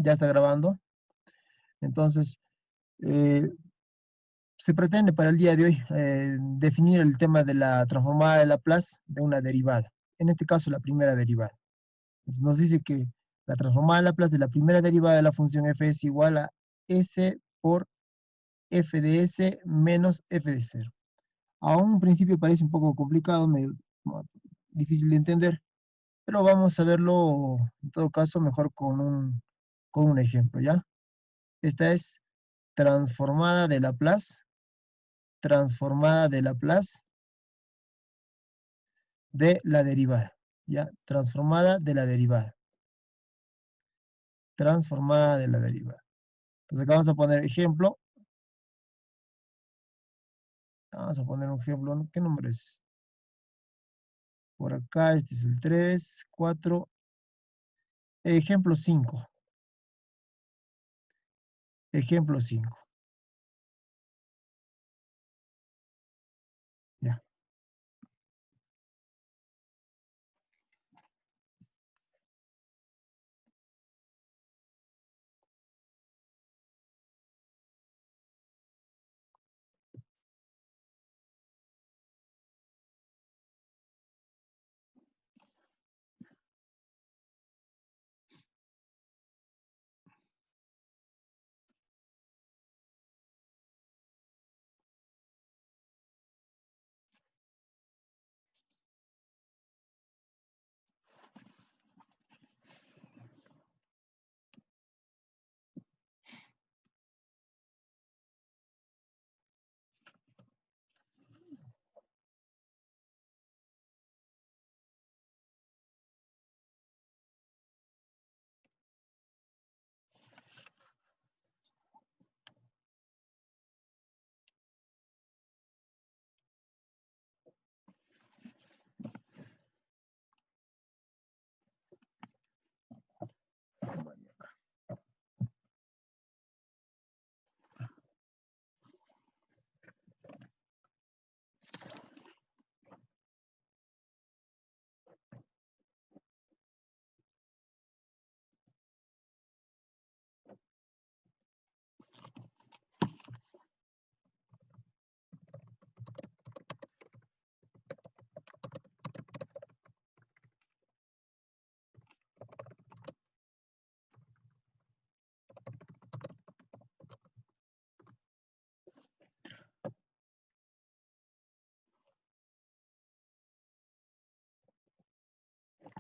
Ya está grabando. Entonces, eh, se pretende para el día de hoy definir el tema de la transformada de Laplace de una derivada. En este caso, la primera derivada. Entonces, nos dice que la transformada de Laplace de la primera derivada de la función f es igual a s por f de s menos f de cero. A un principio parece un poco complicado, medio difícil de entender, pero vamos a verlo en todo caso mejor con un ejemplo, ¿ya? Esta es transformada de Laplace, transformada de Laplace de la derivada, ¿ya? Transformada de la derivada, transformada de la derivada. Entonces acá vamos a poner ejemplo, vamos a poner un ejemplo, ¿no? ¿Qué nombre es? Por acá, este es el 3, 4, ejemplo 5, ejemplo 5, ya.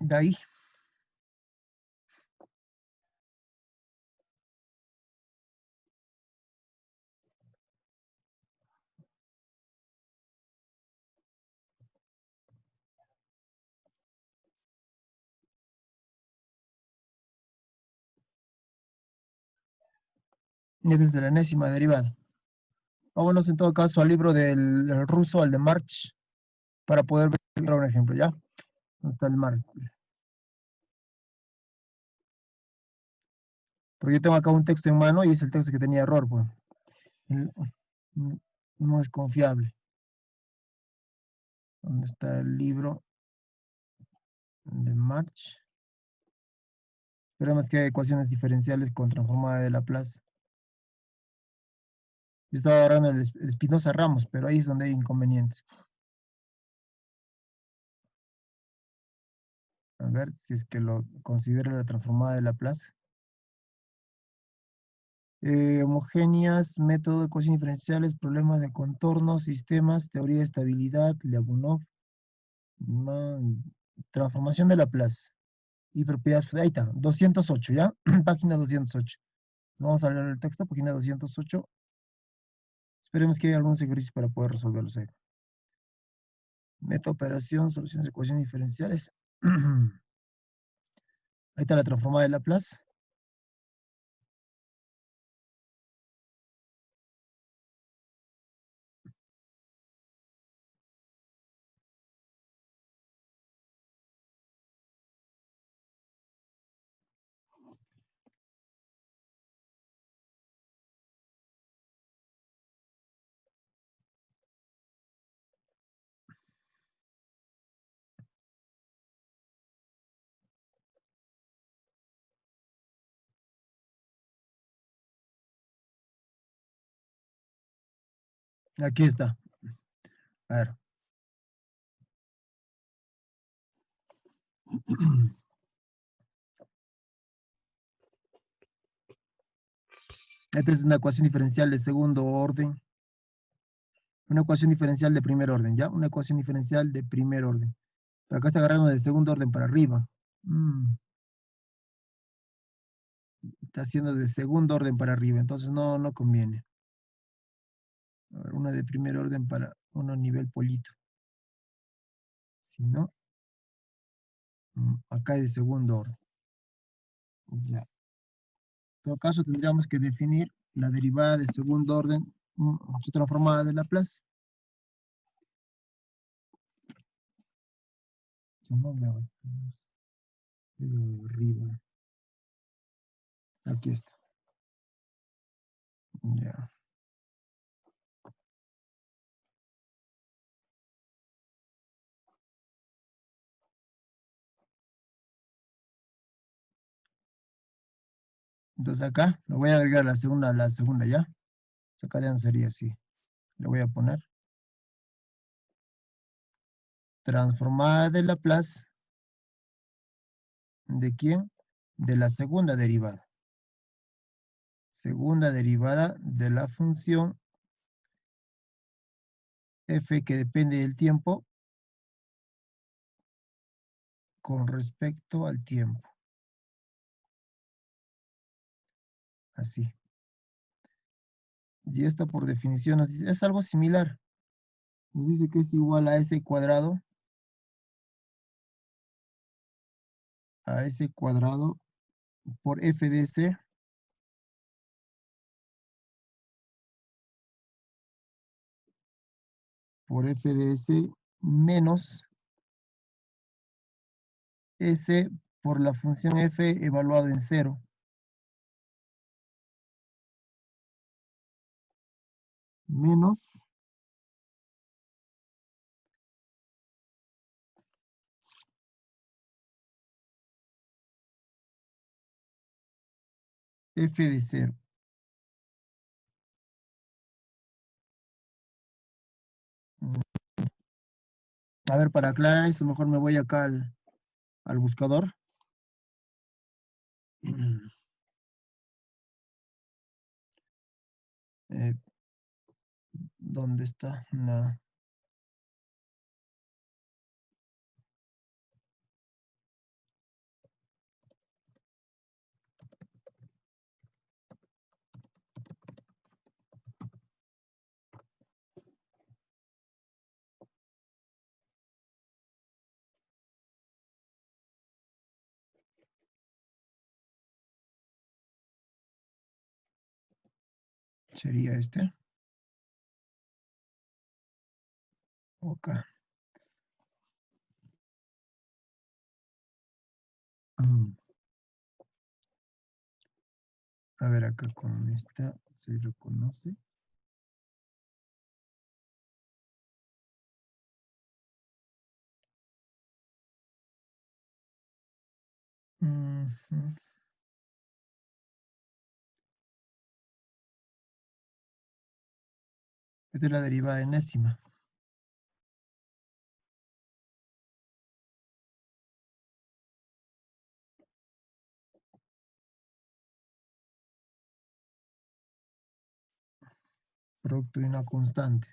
De ahí, ya desde la enésima derivada. Vámonos en todo caso al libro del ruso, al de March, para poder ver un ejemplo, ¿ya? ¿Dónde está el March? Porque yo tengo acá un texto en mano y es el texto que tenía error, pues. El- no es confiable. ¿Dónde está el libro de March? Esperemos que haya ecuaciones diferenciales con transformada de Laplace. Yo estaba agarrando el Spinoza Ramos, pero ahí es donde hay inconvenientes. A ver si es que lo considera la transformada de Laplace. Homogéneas, método de ecuaciones diferenciales, problemas de contornos, sistemas, teoría de estabilidad, Lyapunov, ma- transformación de Laplace y propiedades. Ahí está, 208, ¿ya? Página 208. Vamos a leer el texto, página 208. Esperemos que haya algunos ejercicios para poder resolverlos ahí. Método operación, soluciones de ecuaciones diferenciales. Ahí está la transformada de Laplace. Aquí está. A ver. Esta es una ecuación diferencial de segundo orden. Una ecuación diferencial de primer orden, ¿ya? Una ecuación diferencial de primer orden. Pero acá está agarrando de segundo orden para arriba. Está haciendo de segundo orden para arriba, entonces no conviene. A ver, una de primer orden para uno nivel polito. Si no, acá es de segundo orden. Ya. En todo caso, tendríamos que definir la derivada de segundo orden, su transformada de Laplace. No me voy. De arriba. Aquí está. Ya. Entonces acá lo voy a agregar la segunda ya. Acá ya no sería así. Le voy a poner transformada de Laplace. ¿De quién? De la segunda derivada. Segunda derivada de la función f que depende del tiempo con respecto al tiempo. Así. Y esto por definición nos dice, es algo similar. Nos dice que es igual a s cuadrado por f de c por f de s menos s por la función f evaluado en cero. Menos f de cero. A ver, para aclarar esto, mejor me voy acá al buscador. Eh, ¿Dónde está? No. Sería este. Acá. A ver, acá con esta se reconoce. Ujú. Esta es la derivada enésima. Producto de una constante.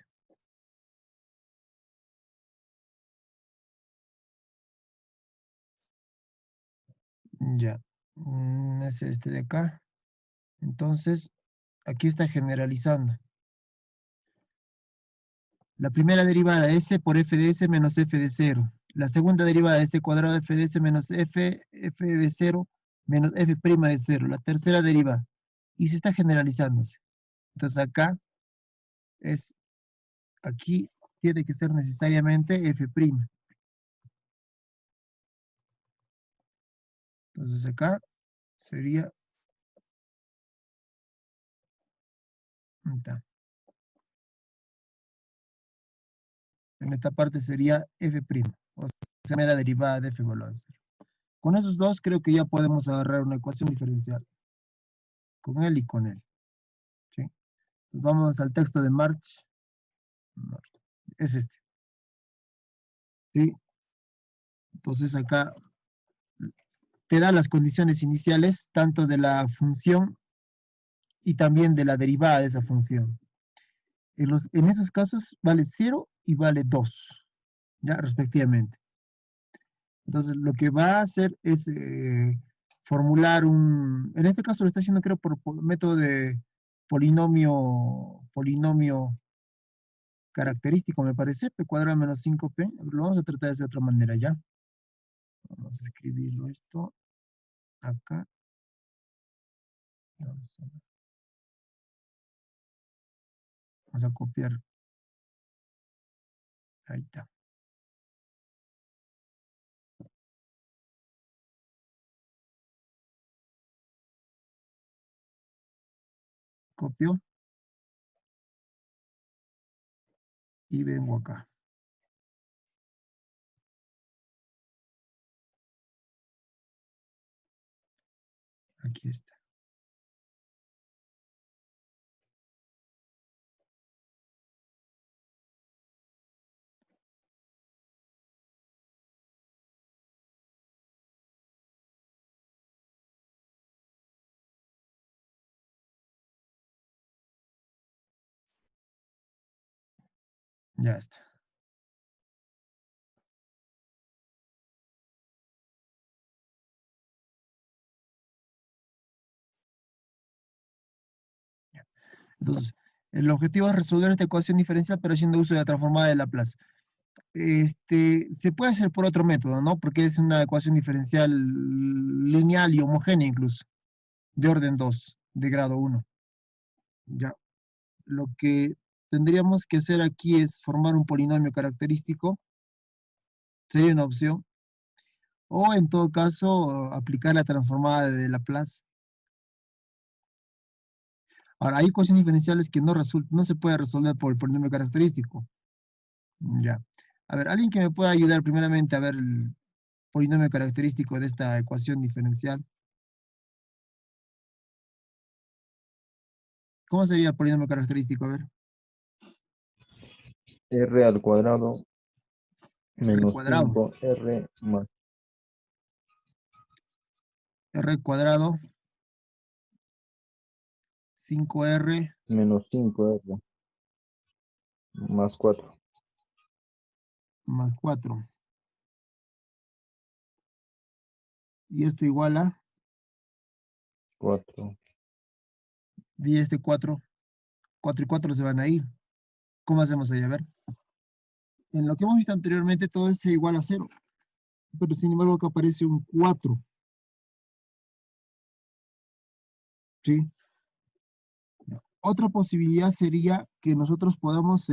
Ya. Es este de acá. Entonces, aquí está generalizando. La primera derivada, s por f de s menos f de 0. La segunda derivada, s cuadrado f de s menos f de 0 menos f' de 0. La tercera derivada. Y se está generalizándose. Entonces acá es, aquí tiene que ser necesariamente f'. Entonces acá sería, en esta parte sería f', o sea, la primera derivada de f igual a 0. Con esos dos creo que ya podemos agarrar una ecuación diferencial, con él y con él. ¿Sí? Pues vamos al texto de March. norte. Es este, ¿sí? Entonces acá te da las condiciones iniciales tanto de la función y también de la derivada de esa función. En esos casos vale 0 y vale 2, ya respectivamente. Entonces lo que va a hacer es formular en este caso lo está haciendo creo por método de polinomio característico, me parece, p cuadrado menos 5p. Lo vamos a tratar de hacer de otra manera, ¿ya? Vamos a escribirlo esto acá. Vamos a copiar. Ahí está. Copio y vengo acá. Aquí está. Ya está. Entonces, el objetivo es resolver esta ecuación diferencial, pero haciendo uso de la transformada de Laplace. Se puede hacer por otro método, ¿no? Porque es una ecuación diferencial lineal y homogénea incluso, de orden 2, de grado 1. Ya. Lo que tendríamos que hacer aquí es formar un polinomio característico, sería una opción, o en todo caso aplicar la transformada de Laplace. Ahora, hay ecuaciones diferenciales que no se puede resolver por el polinomio característico. Ya. A ver, alguien que me pueda ayudar primeramente a ver el polinomio característico de esta ecuación diferencial. ¿Cómo sería el polinomio característico? A ver, R al cuadrado r menos cuadrado. 5R más R cuadrado, 5r menos 5R más 4. más 4. Y esto igual a, 4. y este 4, 4 y 4 se van a ir. ¿Cómo hacemos ahí? A ver. En lo que hemos visto anteriormente, todo es igual a 0. Pero sin embargo, acá aparece un 4. ¿Sí? Otra posibilidad sería que nosotros podamos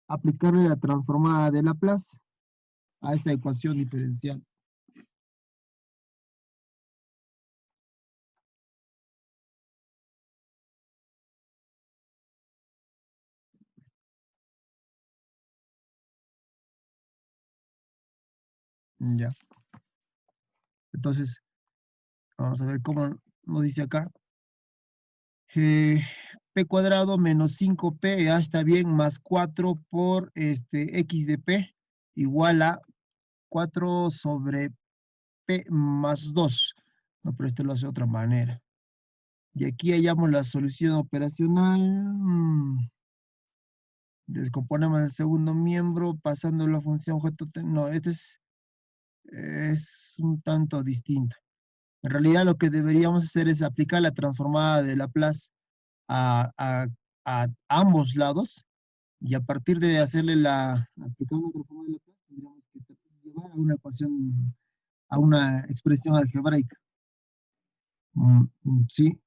aplicarle la transformada de Laplace a esa ecuación diferencial. Ya. Entonces, vamos a ver cómo nos dice acá. P cuadrado menos 5p, ya está bien, más 4 por x de p, igual a 4 sobre p más 2. No, pero este lo hace de otra manera. Y aquí hallamos la solución operacional. Descomponemos el segundo miembro pasando la función objeto. No, esto es un tanto distinto. En realidad lo que deberíamos hacer es aplicar la transformada de Laplace a, a, a ambos lados y a partir de hacerle aplicar una transformada de Laplace tendríamos que llevar a una ecuación, a una expresión algebraica. Sí,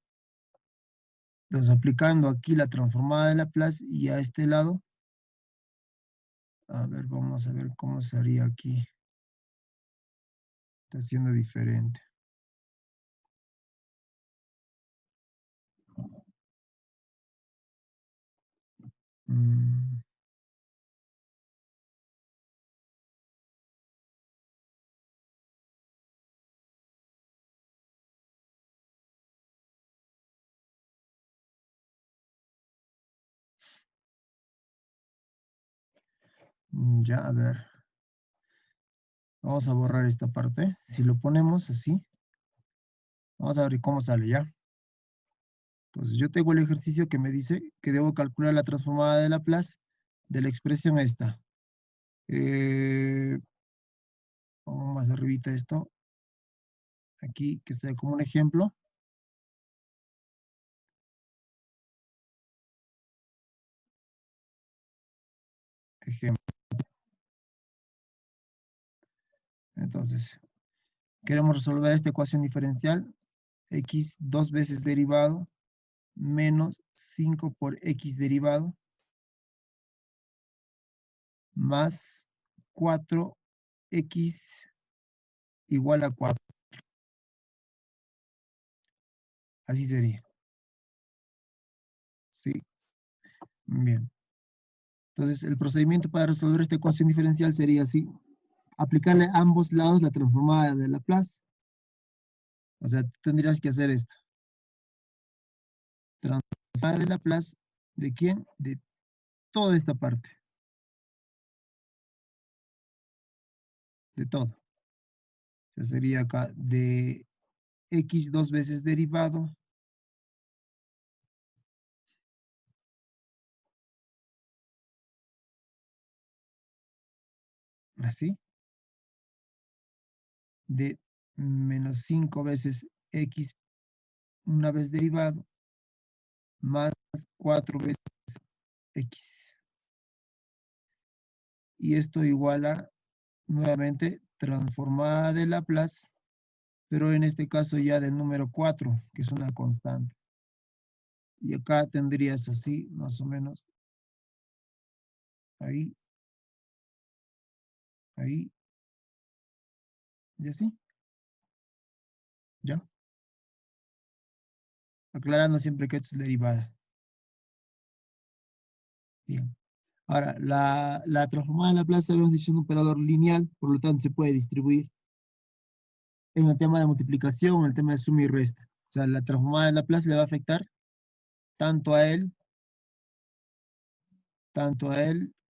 entonces aplicando aquí la transformada de Laplace y a este lado, a ver, vamos a ver cómo sería aquí. Está siendo diferente. Mm, Ya, a ver. Vamos a borrar esta parte. Si lo ponemos así, vamos a ver cómo sale, ¿ya? Entonces, yo tengo el ejercicio que me dice que debo calcular la transformada de Laplace de la expresión esta. Pongo más arribita esto. Aquí, que sea como un ejemplo. Ejemplo. Entonces, queremos resolver esta ecuación diferencial. X dos veces derivado menos 5 por X derivado más 4X igual a 4. Así sería. Sí, bien. Entonces, el procedimiento para resolver esta ecuación diferencial sería así. Aplicarle a ambos lados la transformada de Laplace. O sea, tú tendrías que hacer esto. Transformada de Laplace, ¿de quién? De toda esta parte. De todo. O sea, sería acá de X dos veces derivado. Así. De menos 5 veces X una vez derivado más 4 veces X. Y esto igual a, nuevamente, transformada de Laplace, pero en este caso ya del número 4, que es una constante. Y acá tendrías así, más o menos, ahí, ahí, y así, ya. Aclarando siempre que esto es derivada. Bien. Ahora, la transformada de Laplace, habíamos dicho, es un operador lineal, por lo tanto se puede distribuir. En el tema de multiplicación, en el tema de suma y resta. O sea, la transformada de Laplace le va a afectar tanto a él,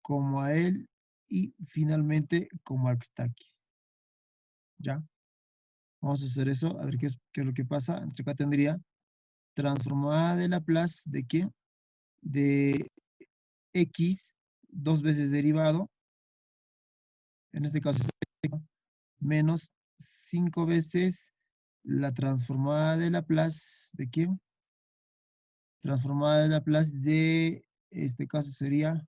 como a él, y finalmente como al que está aquí. ¿Ya? Vamos a hacer eso, a ver qué es lo que pasa. Entre acá tendría transformada de Laplace, ¿de qué? De X, dos veces derivado, en este caso es menos 5 veces la transformada de Laplace, ¿de quién? Transformada de Laplace de, este caso sería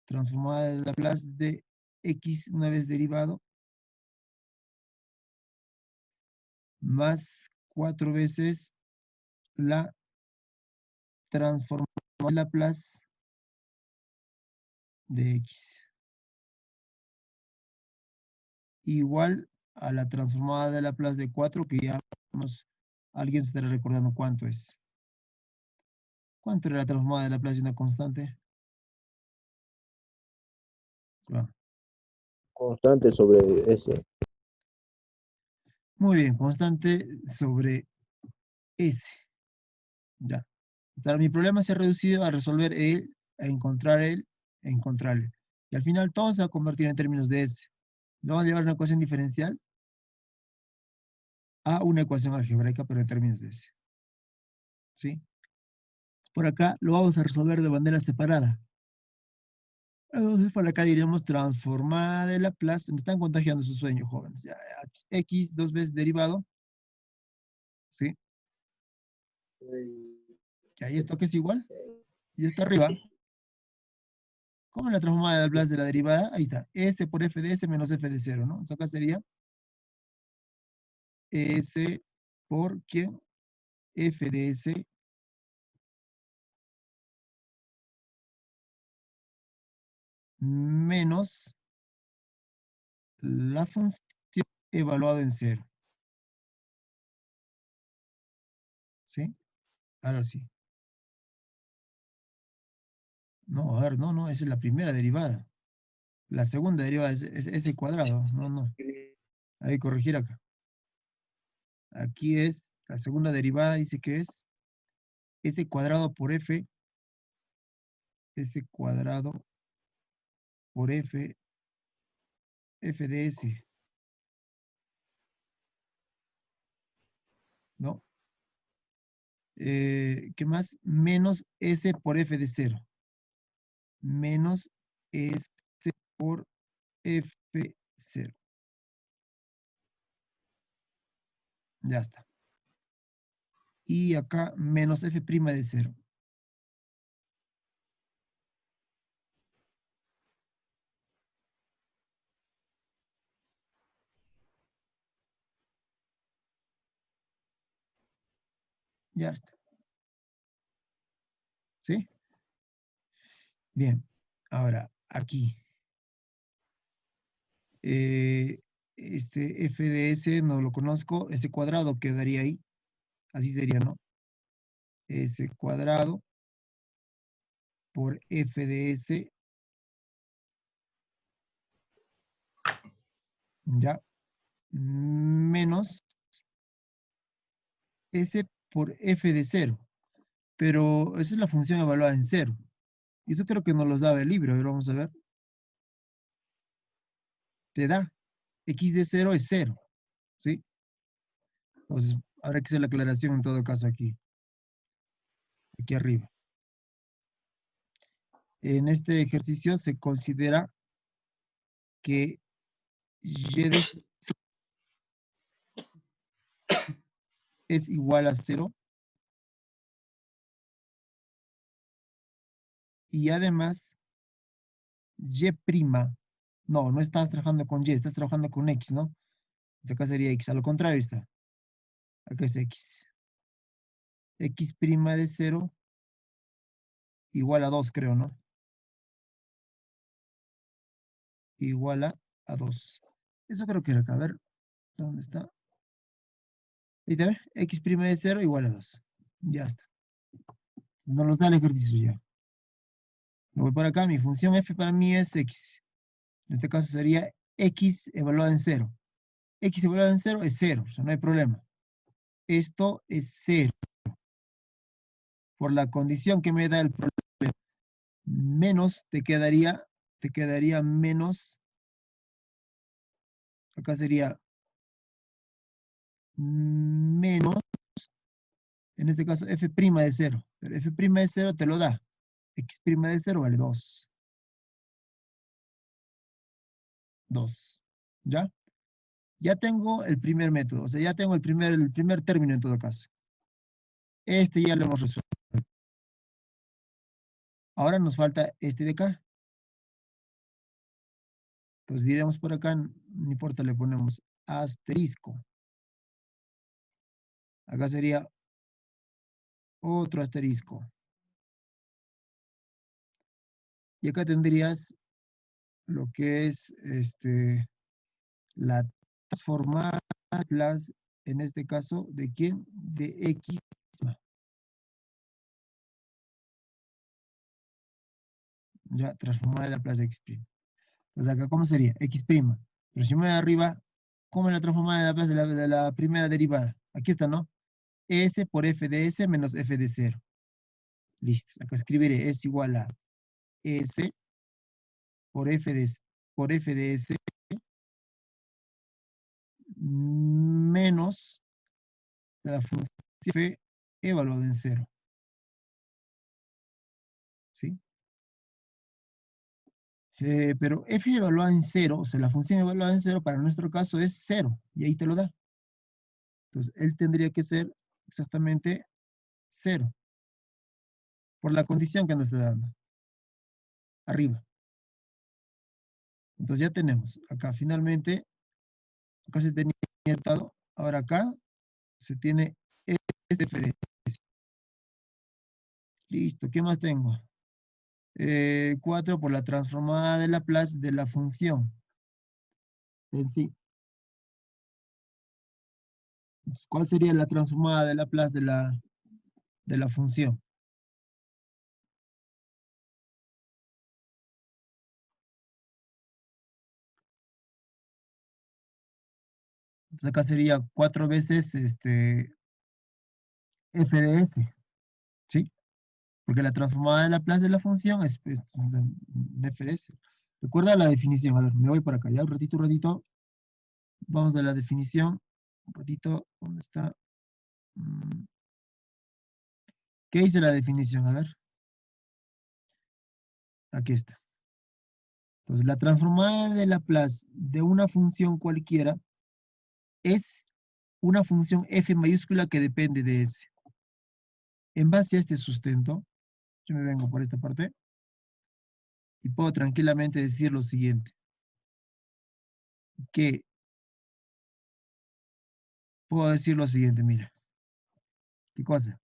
transformada de Laplace de X una vez derivado, más 4 veces la transformada de Laplace de X. Igual a la transformada de Laplace de 4, que ya alguien se estará recordando cuánto es. ¿Cuánto era la transformada de Laplace de una constante? Bueno, Constante sobre S. muy bien, constante sobre S. Ya. Ahora, mi problema se ha reducido a resolver a encontrar a encontrarle. Y al final todo se va a convertir en términos de S. Vamos a llevar una ecuación diferencial a una ecuación algebraica, pero en términos de S. ¿Sí? Por acá lo vamos a resolver de manera separada. Entonces, por acá diríamos transformada de Laplace. Me están contagiando su sueño, jóvenes. Ya, X dos veces derivado. ¿Sí? Ya, ¿y esto qué es igual? Y esto arriba. ¿Cómo es la transformada de Laplace de la derivada? Ahí está. S por f de s menos f de 0, ¿no? Entonces acá sería S por ¿qué? F de S menos la función evaluada en 0. ¿Sí? Ahora sí. No, a ver, no, esa es la primera derivada. La segunda derivada es S cuadrado. No. Hay que corregir acá. Aquí es, la segunda derivada dice que es S cuadrado por F, S cuadrado por f de s, ¿no? ¿Qué más? Menos s por f de 0. Menos s por f0. Ya está. Y acá menos f' de 0. Ya está. ¿Sí? Bien. Ahora, aquí. Este f de s no lo conozco. Ese cuadrado quedaría ahí. Así sería, ¿no? S cuadrado por f de s, ya, menos s por f de 0. Pero esa es la función evaluada en 0. Y eso creo que nos los daba el libro. A ver, vamos a ver. Te da. X de 0 es 0. ¿Sí? Entonces, habrá que hacer la aclaración en todo caso aquí. Aquí arriba. En este ejercicio se considera que y de 0 es igual a 0 y además y', no estás trabajando con y, estás trabajando con x, ¿no? Entonces acá sería x, a lo contrario está. Acá es x. X' de 0 igual a 2, creo, ¿no? Igual a 2. Eso creo que era acá. A ver, ¿dónde está? Ahí te ve, x' de 0 igual a 2. Ya está. Nos los da el ejercicio ya. Lo voy para acá, mi función f para mí es x. En este caso sería x evaluado en 0. X evaluado en 0 es 0, o sea, no hay problema. Esto es 0. Por la condición que me da el problema. Menos te quedaría menos, acá sería menos, en este caso f' de 0. Pero f' de 0 te lo da. X' de 0 vale 2. 2. ¿Ya? Ya tengo el primer método, o sea, ya tengo el primer término en todo caso. Este ya lo hemos resuelto. Ahora nos falta este de acá. Pues diremos por acá, no importa, le ponemos asterisco. Acá sería otro asterisco. Y acá tendrías lo que es la transformada en este caso, ¿de quién? De x. Ya, transformada de la plaza de x'. Entonces acá, ¿cómo sería? X'. Pero si me voy arriba, ¿cómo es la transformada de la plaza de la primera derivada? Aquí está, ¿no? S por f de s menos f de 0. Listo. Acá escribiré es igual a s por f de s menos la función f evaluada en 0. ¿Sí? Pero f evaluada en 0, o sea, la función evaluada en 0 para nuestro caso es 0, y ahí te lo da. Entonces, él tendría que ser exactamente 0, por la condición que nos está dando, arriba. Entonces ya tenemos, acá finalmente, acá se tenía dado, ahora acá se tiene f de s. Listo, ¿qué más tengo? 4 por la transformada de Laplace de la función en sí. ¿Cuál sería la transformada de Laplace de la función? Entonces acá sería 4 veces f de s, ¿sí? Porque la transformada de Laplace de la función es f de s. Recuerda la definición. A ver, me voy por acá, ya, un ratito. Vamos a la definición. Un ratito, ¿dónde está? Mm, ¿Qué dice la definición? A ver, aquí está. Entonces, la transformada de Laplace de una función cualquiera es una función f mayúscula que depende de S. En base a este sustento, yo me vengo por esta parte y puedo tranquilamente decir lo siguiente, que puedo decir lo siguiente, mira, ¿qué cosa?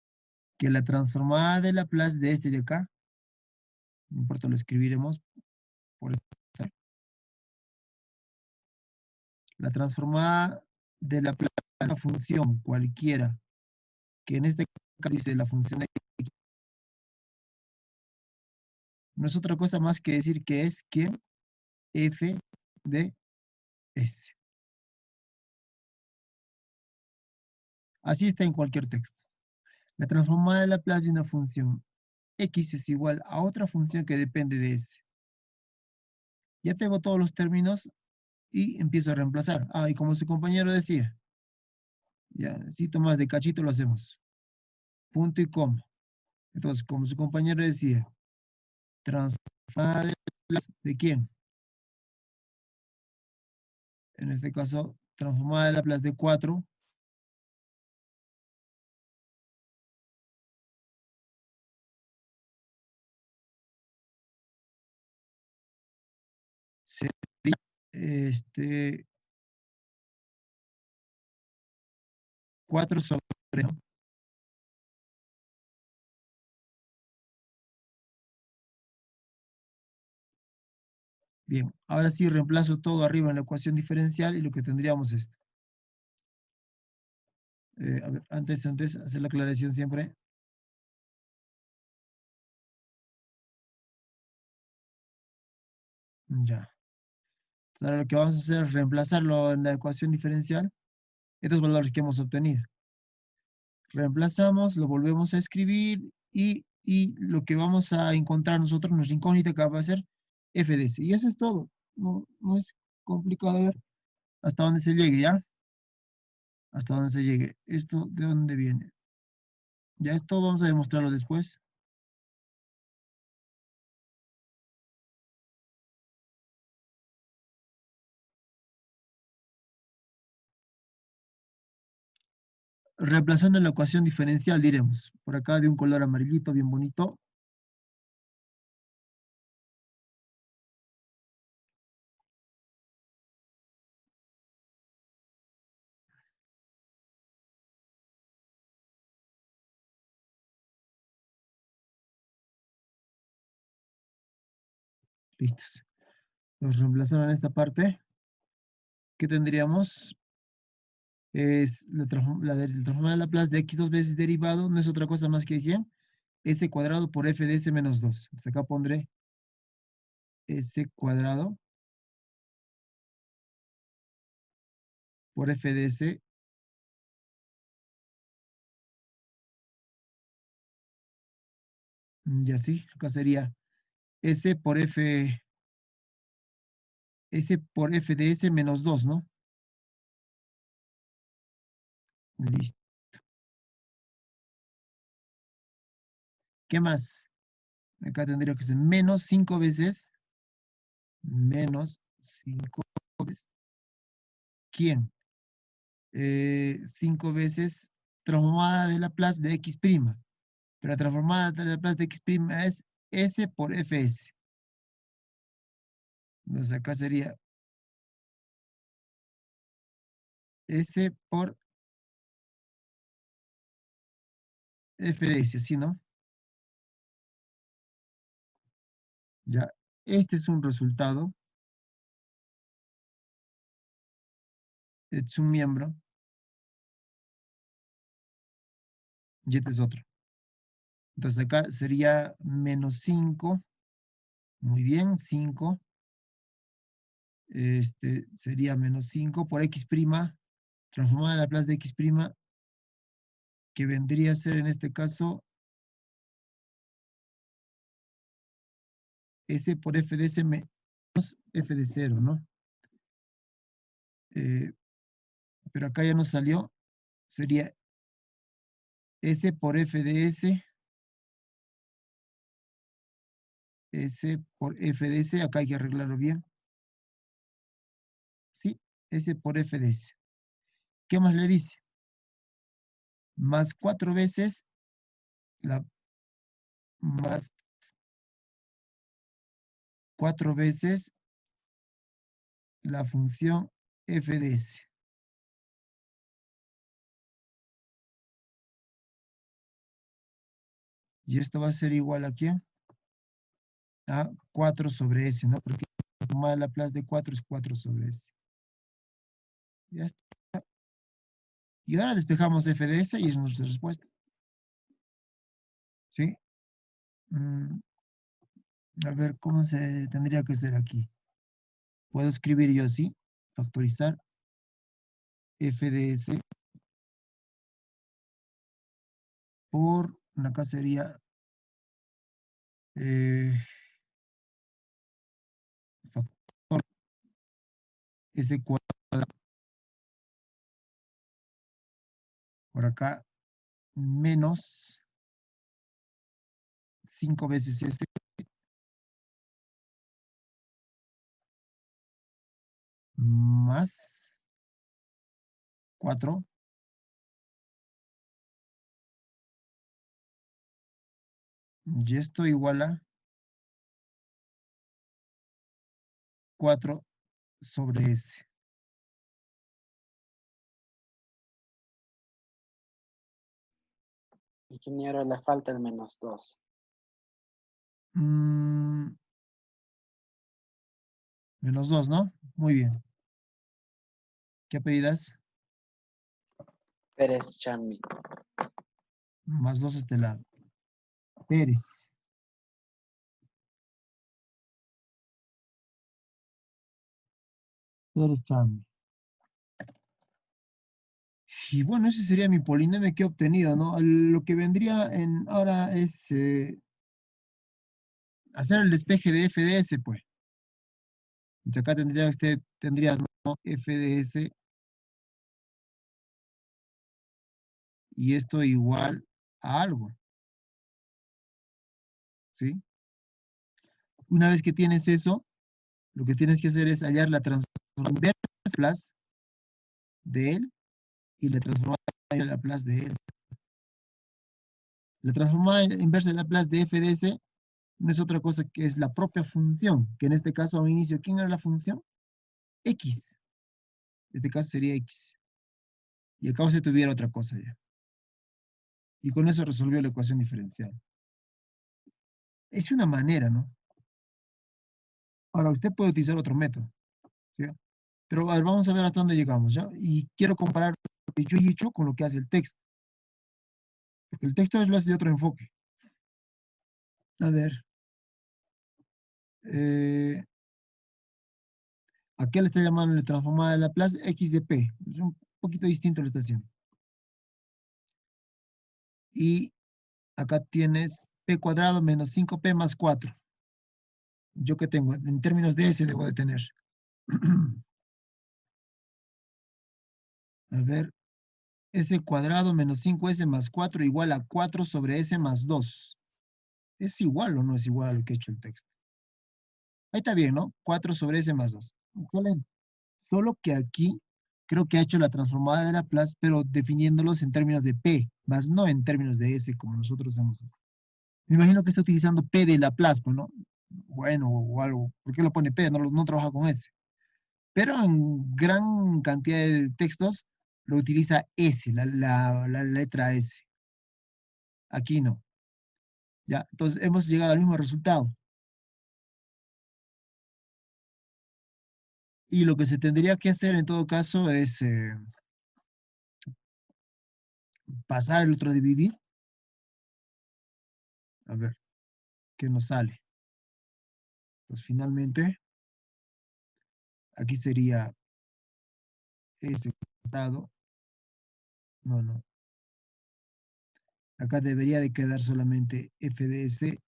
Que la transformada de Laplace de este de acá, no importa, lo escribiremos por esta, la transformada de Laplace de una función cualquiera, que en este caso dice la función de x, no es otra cosa más que decir que es que f de s. Así está en cualquier texto. La transformada de Laplace de una función x es igual a otra función que depende de s. Ya tengo todos los términos y empiezo a reemplazar. Ah, y como su compañero decía, ya, cito más de cachito lo hacemos. Punto y coma. Entonces, como su compañero decía, transformada de Laplace, ¿de quién? En este caso, transformada de Laplace de 4 sería este 4 sobre, ¿no? Bien, ahora sí reemplazo todo arriba en la ecuación diferencial y lo que tendríamos es esto. A ver, antes, hacer la aclaración siempre. Ya. Entonces, ahora lo que vamos a hacer es reemplazarlo en la ecuación diferencial, estos valores que hemos obtenido. Reemplazamos, lo volvemos a escribir y lo que vamos a encontrar nosotros, nuestra incógnita que va a ser f de s. Y eso es todo. No, no es complicado. A ver hasta dónde se llegue, ¿ya? Hasta dónde se llegue. ¿Esto de dónde viene? Ya esto vamos a demostrarlo después. Reemplazando en la ecuación diferencial, diremos. Por acá de un color amarillito bien bonito. Listos. Nos reemplazaron en esta parte. ¿Qué tendríamos? Es la transformada de Laplace de x dos veces derivado, no es otra cosa más que ¿qué? S cuadrado por f de s menos 2. Entonces acá pondré s cuadrado por f de s, y así, acá sería s por f, s por f de s menos 2, ¿no? Listo. ¿Qué más? Acá tendría que ser menos 5 veces, menos 5 veces, ¿quién? 5 veces transformada de Laplace de x'. Pero la transformada de Laplace de x' es s por fs. Entonces acá sería S por F de S, ¿sí, no? Ya, este es un resultado, es un miembro, y este es otro. Entonces acá sería menos 5, muy bien, 5, sería menos 5 por X', transformada en Laplace de X', que vendría a ser en este caso S por F de S f de 0, ¿no? Pero acá ya nos salió, sería S por f de S, S por f de S, acá hay que arreglarlo bien. ¿Sí? S por f de S. ¿Qué más le dice? Más 4 veces la más 4 veces la función f de s. Y esto va a ser igual aquí a 4 sobre s, ¿no? Porque la suma de Laplace de 4 es 4 sobre s. Ya está. Y ahora despejamos f de s y es nuestra respuesta. ¿Sí? A ver, ¿cómo se tendría que hacer aquí? Puedo escribir yo así, factorizar f de s por, acá sería factor s cuadrado por acá menos 5 veces s más 4 y esto igual a 4 sobre s. Ingeniero, le falta el -2. Mm, menos 2, ¿no? Muy bien. ¿Qué apellidas? Pérez Chambi. Más 2 este lado. Pérez. Pérez Chambi. Y bueno, ese sería mi polinomio que he obtenido, ¿no? Lo que vendría en ahora es hacer el despeje de f de s, pues. Entonces acá tendrías, ¿no? F de s y esto igual a algo, ¿sí? Una vez que tienes eso, lo que tienes que hacer es hallar la transformación inversa de Laplace de él y la transformada de Laplace de él. La transformada inversa de Laplace de f de s no es otra cosa que es la propia función, que en este caso a un inicio, ¿quién era la función? X. En este caso sería X. Y acá se tuviera otra cosa ya. Y con eso resolvió la ecuación diferencial. Es una manera, ¿no? Ahora, usted puede utilizar otro método, ¿sí? Pero a ver, vamos a ver hasta dónde llegamos, ¿ya? Y quiero comparar lo que yo he hecho con lo que hace el texto. Porque el texto lo hace de otro enfoque. A ver. Aquí le está llamando la transformada de Laplace X de P. Es un poquito distinto lo está haciendo. Y acá tienes P cuadrado menos 5P más 4. ¿Yo qué tengo? En términos de S debo de tener. A ver. S cuadrado menos 5S más 4 igual a 4 sobre S más 2. ¿Es igual o no es igual a lo que ha hecho el texto? Ahí está bien, ¿no? 4 sobre S más 2. Excelente. Solo que aquí creo que ha hecho la transformada de Laplace, pero definiéndolos en términos de P, más no en términos de S, como nosotros hemos. Me imagino que está utilizando P de Laplace, pues, ¿no? Bueno, o algo. ¿Por qué lo pone P? No trabaja con S. Pero en gran cantidad de textos lo utiliza S, la letra S. Aquí no. Ya, entonces hemos llegado al mismo resultado. Y lo que se tendría que hacer en todo caso es pasar el otro a dividir. A ver, ¿qué nos sale? Pues finalmente, aquí sería S cuadrado. No, no. Acá debería de quedar solamente f de s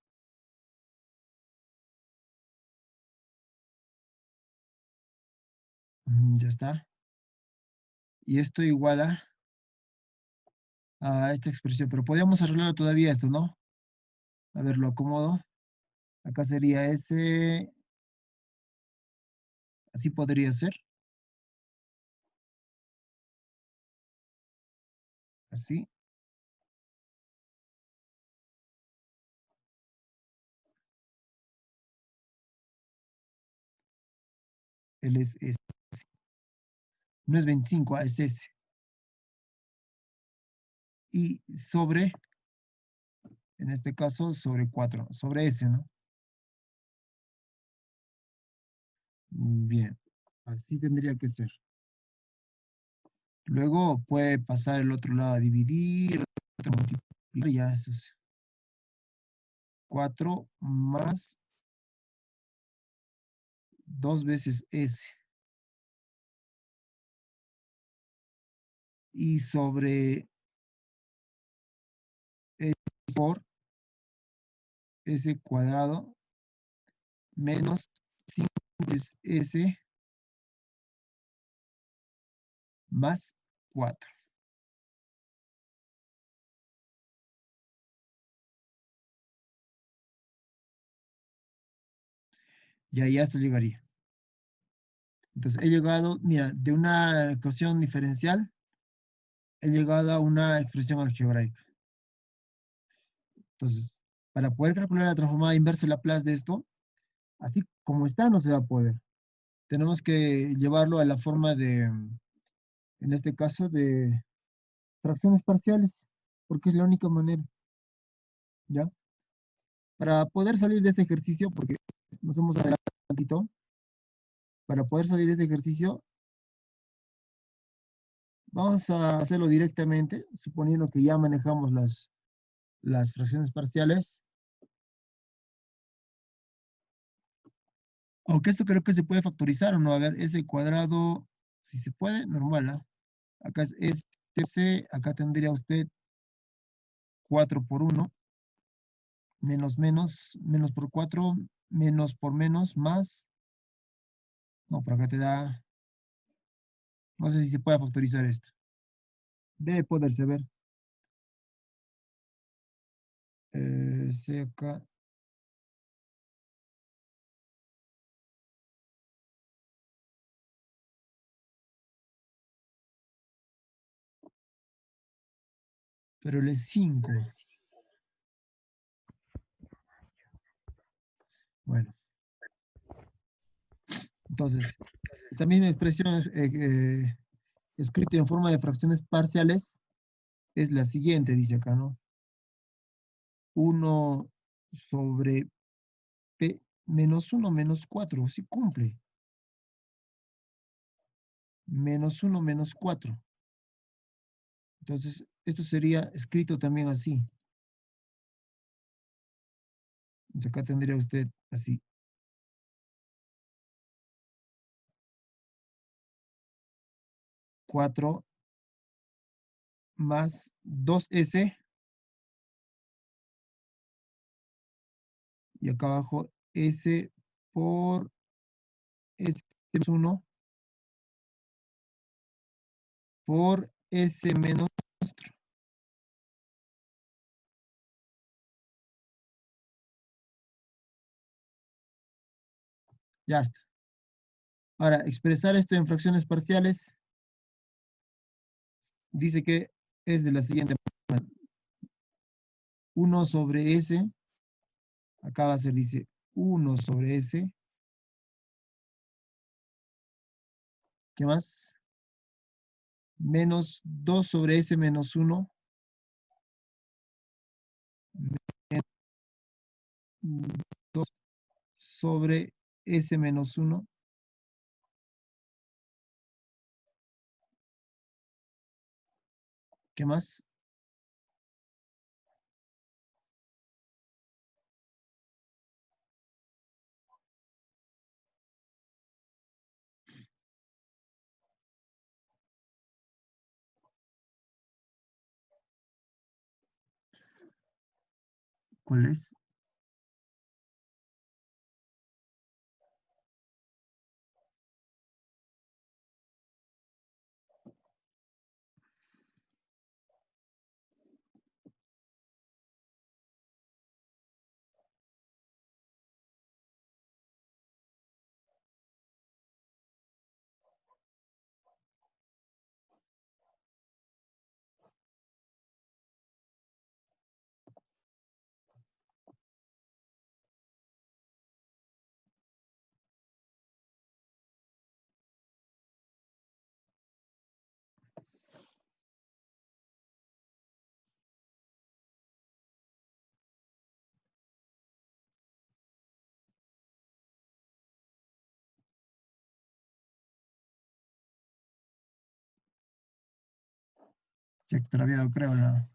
Ya está. Y esto igual a esta expresión, pero podríamos arreglar todavía esto, ¿no? A ver, lo acomodo. Acá sería S, así podría ser. Así. El es no es 25, es S. Y sobre, en este caso, sobre 4, sobre S, ¿no? Bien, así tendría que ser. Luego puede pasar el otro lado a dividir, el otro multiplicar, ya eso es 4 más 2 veces S. Y sobre S por S cuadrado menos 5 veces S más 4. Ya esto llegaría. Entonces he llegado, mira, de una ecuación diferencial, he llegado a una expresión algebraica. Entonces, para poder calcular la transformada inversa de Laplace de esto, así como está, no se va a poder. Tenemos que llevarlo a la forma de, en este caso, de fracciones parciales, porque es la única manera, ¿ya? Para poder salir de este ejercicio, porque nos hemos adelantado un poquito, para poder salir de este ejercicio, vamos a hacerlo directamente, suponiendo que ya manejamos las fracciones parciales. Aunque esto creo que se puede factorizar o no. A ver, S cuadrado, si se puede, normal, ¿no? Acá es S, acá tendría usted 4 por 1, menos por 4, menos por menos, más. No, por acá te da, no sé si se puede factorizar esto. Debe poderse ver. C acá. Pero el es 5. Bueno, entonces, esta misma expresión escrita en forma de fracciones parciales es la siguiente, dice acá, ¿no? 1 sobre P menos 1 menos 4, sí cumple. Menos 1 menos 4. Entonces, esto sería escrito también así. Entonces, acá tendría usted así. 4 más 2S. Y acá abajo S por S menos 1 por S menos 4. Ya está. Ahora, expresar esto en fracciones parciales dice que es de la siguiente manera. 1 sobre S, acá va a ser, dice, 1 sobre S. ¿Qué más? Menos 2 sobre S menos 1. 2 sobre S menos 1. ¿Qué más? ¿Cuál es? Se ha extraviado, creo, la...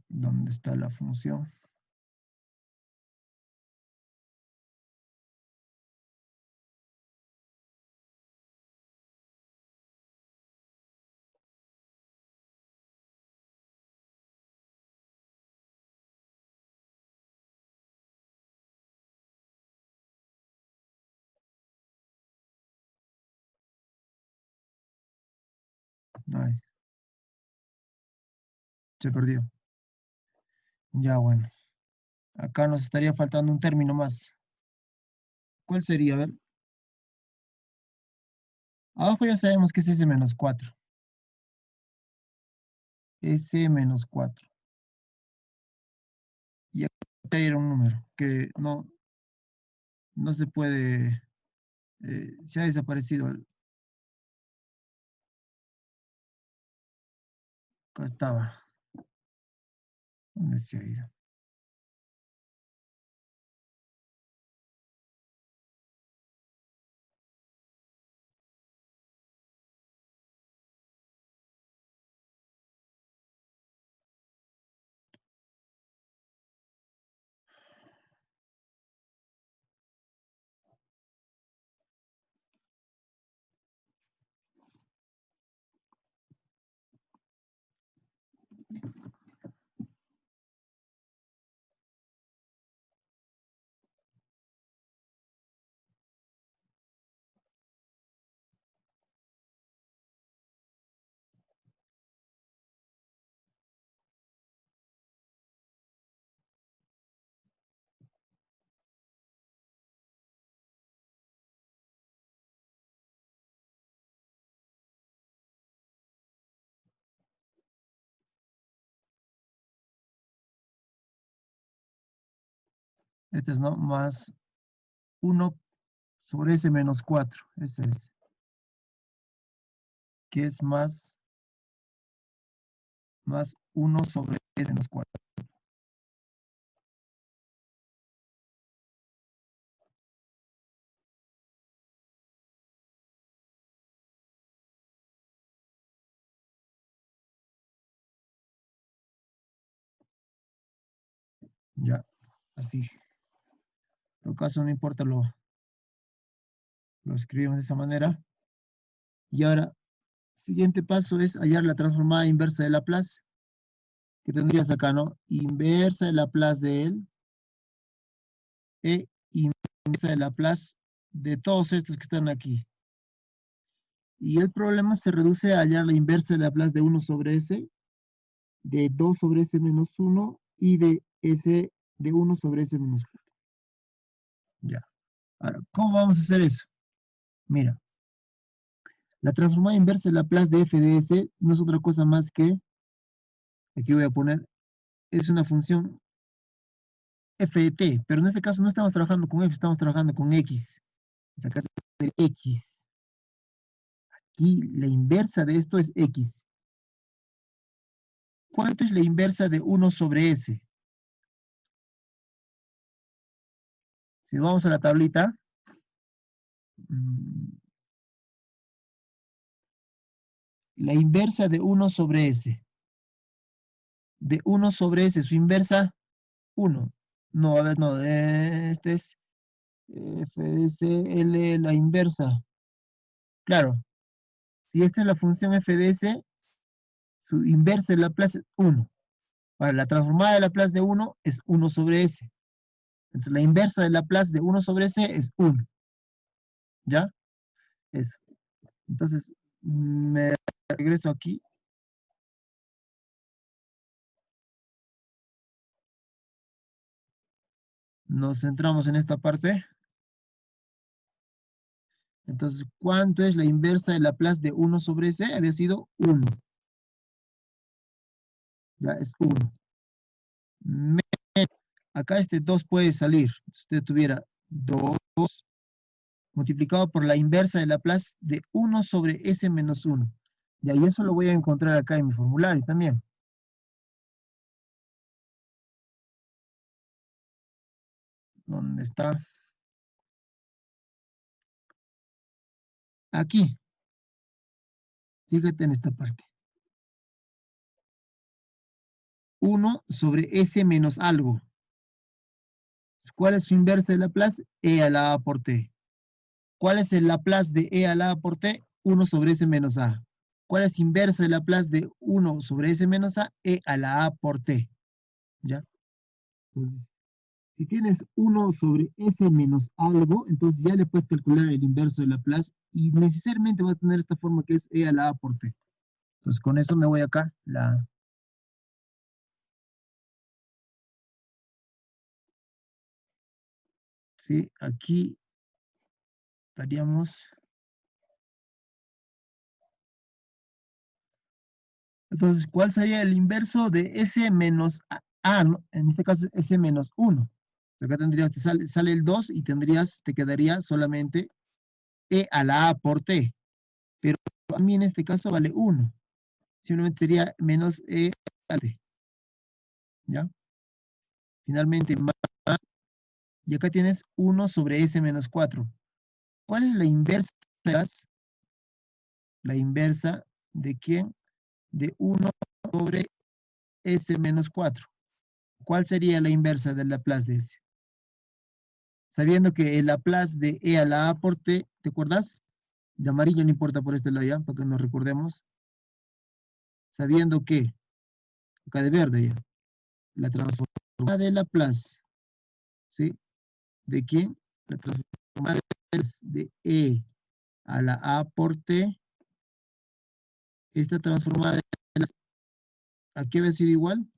¿Dónde está la función? Ay, se perdió. Ya, bueno. Acá nos estaría faltando un término más. ¿Cuál sería? A ver. Abajo ya sabemos que es S menos 4. S menos 4. Y acá era un número que no se puede, se ha desaparecido. Acá estaba. ¿Dónde se ha ido? Este es, ¿no? Más 1 sobre S menos 4. Ese es. Que es más 1 sobre S menos 4. Ya, así. En todo caso, no importa, lo escribimos de esa manera. Y ahora, siguiente paso es hallar la transformada inversa de Laplace, que tendrías acá, ¿no? Inversa de Laplace de él e inversa de Laplace de todos estos que están aquí. Y el problema se reduce a hallar la inversa de Laplace de 1 sobre S, de 2 sobre S menos 1 y de S de 1 sobre S menos 4. Ya. Ahora, ¿cómo vamos a hacer eso? Mira, la transformada inversa de Laplace de f de s no es otra cosa más que, aquí voy a poner, es una función f de t, pero en este caso no estamos trabajando con f, estamos trabajando con x. Es acá es x. Aquí la inversa de esto es x. ¿Cuánto es la inversa de 1 sobre s? Si vamos a la tablita, la inversa de 1 sobre s. De 1 sobre s, su inversa, 1. No, a ver, no, este es f de s, l, la inversa. Claro, si esta es la función f de s, su inversa en Laplace es 1. Ahora, la transformada de Laplace de 1 es 1 sobre S. Entonces, la inversa de Laplace de 1 sobre S es 1. ¿Ya? Eso. Entonces, me regreso aquí. Nos centramos en esta parte. Entonces, ¿cuánto es la inversa de Laplace de 1 sobre S? Había sido 1. Ya, es 1. Acá este 2 puede salir. Si usted tuviera 2 multiplicado por la inversa de Laplace de 1 sobre S menos 1. Y ahí eso lo voy a encontrar acá en mi formulario también. ¿Dónde está? Aquí. Fíjate en esta parte. 1 sobre S menos algo. ¿Cuál es su inversa de Laplace? E a la A por T. ¿Cuál es el Laplace de E a la A por T? 1 sobre S menos A. ¿Cuál es inversa de Laplace de 1 sobre S menos A? E a la A por T. ¿Ya? Entonces, si tienes 1 sobre S menos algo, entonces ya le puedes calcular el inverso de Laplace y necesariamente va a tener esta forma que es E a la A por T. Entonces, con eso me voy acá. Sí, aquí estaríamos. Entonces, ¿cuál sería el inverso de S menos A? ¿No? En este caso, S menos 1. Acá tendrías, sale el 2 y te quedaría solamente E a la A por T. Pero a mí en este caso vale 1. Simplemente sería menos E a T. ¿Ya? Finalmente, más. Y acá tienes 1 sobre S menos 4. ¿Cuál es la inversa de la inversa de quién? De 1 sobre S menos 4. ¿Cuál sería la inversa del Laplace de S? Sabiendo que el Laplace de E a la A por T, ¿te acuerdas? De amarillo no importa por este lado ya, para que nos recordemos. Sabiendo que, acá de verde ya, la transformada de Laplace, ¿sí? ¿De quién? La transformada de E a la A por T, esta transformada de Laplace, ¿a qué va a ser igual?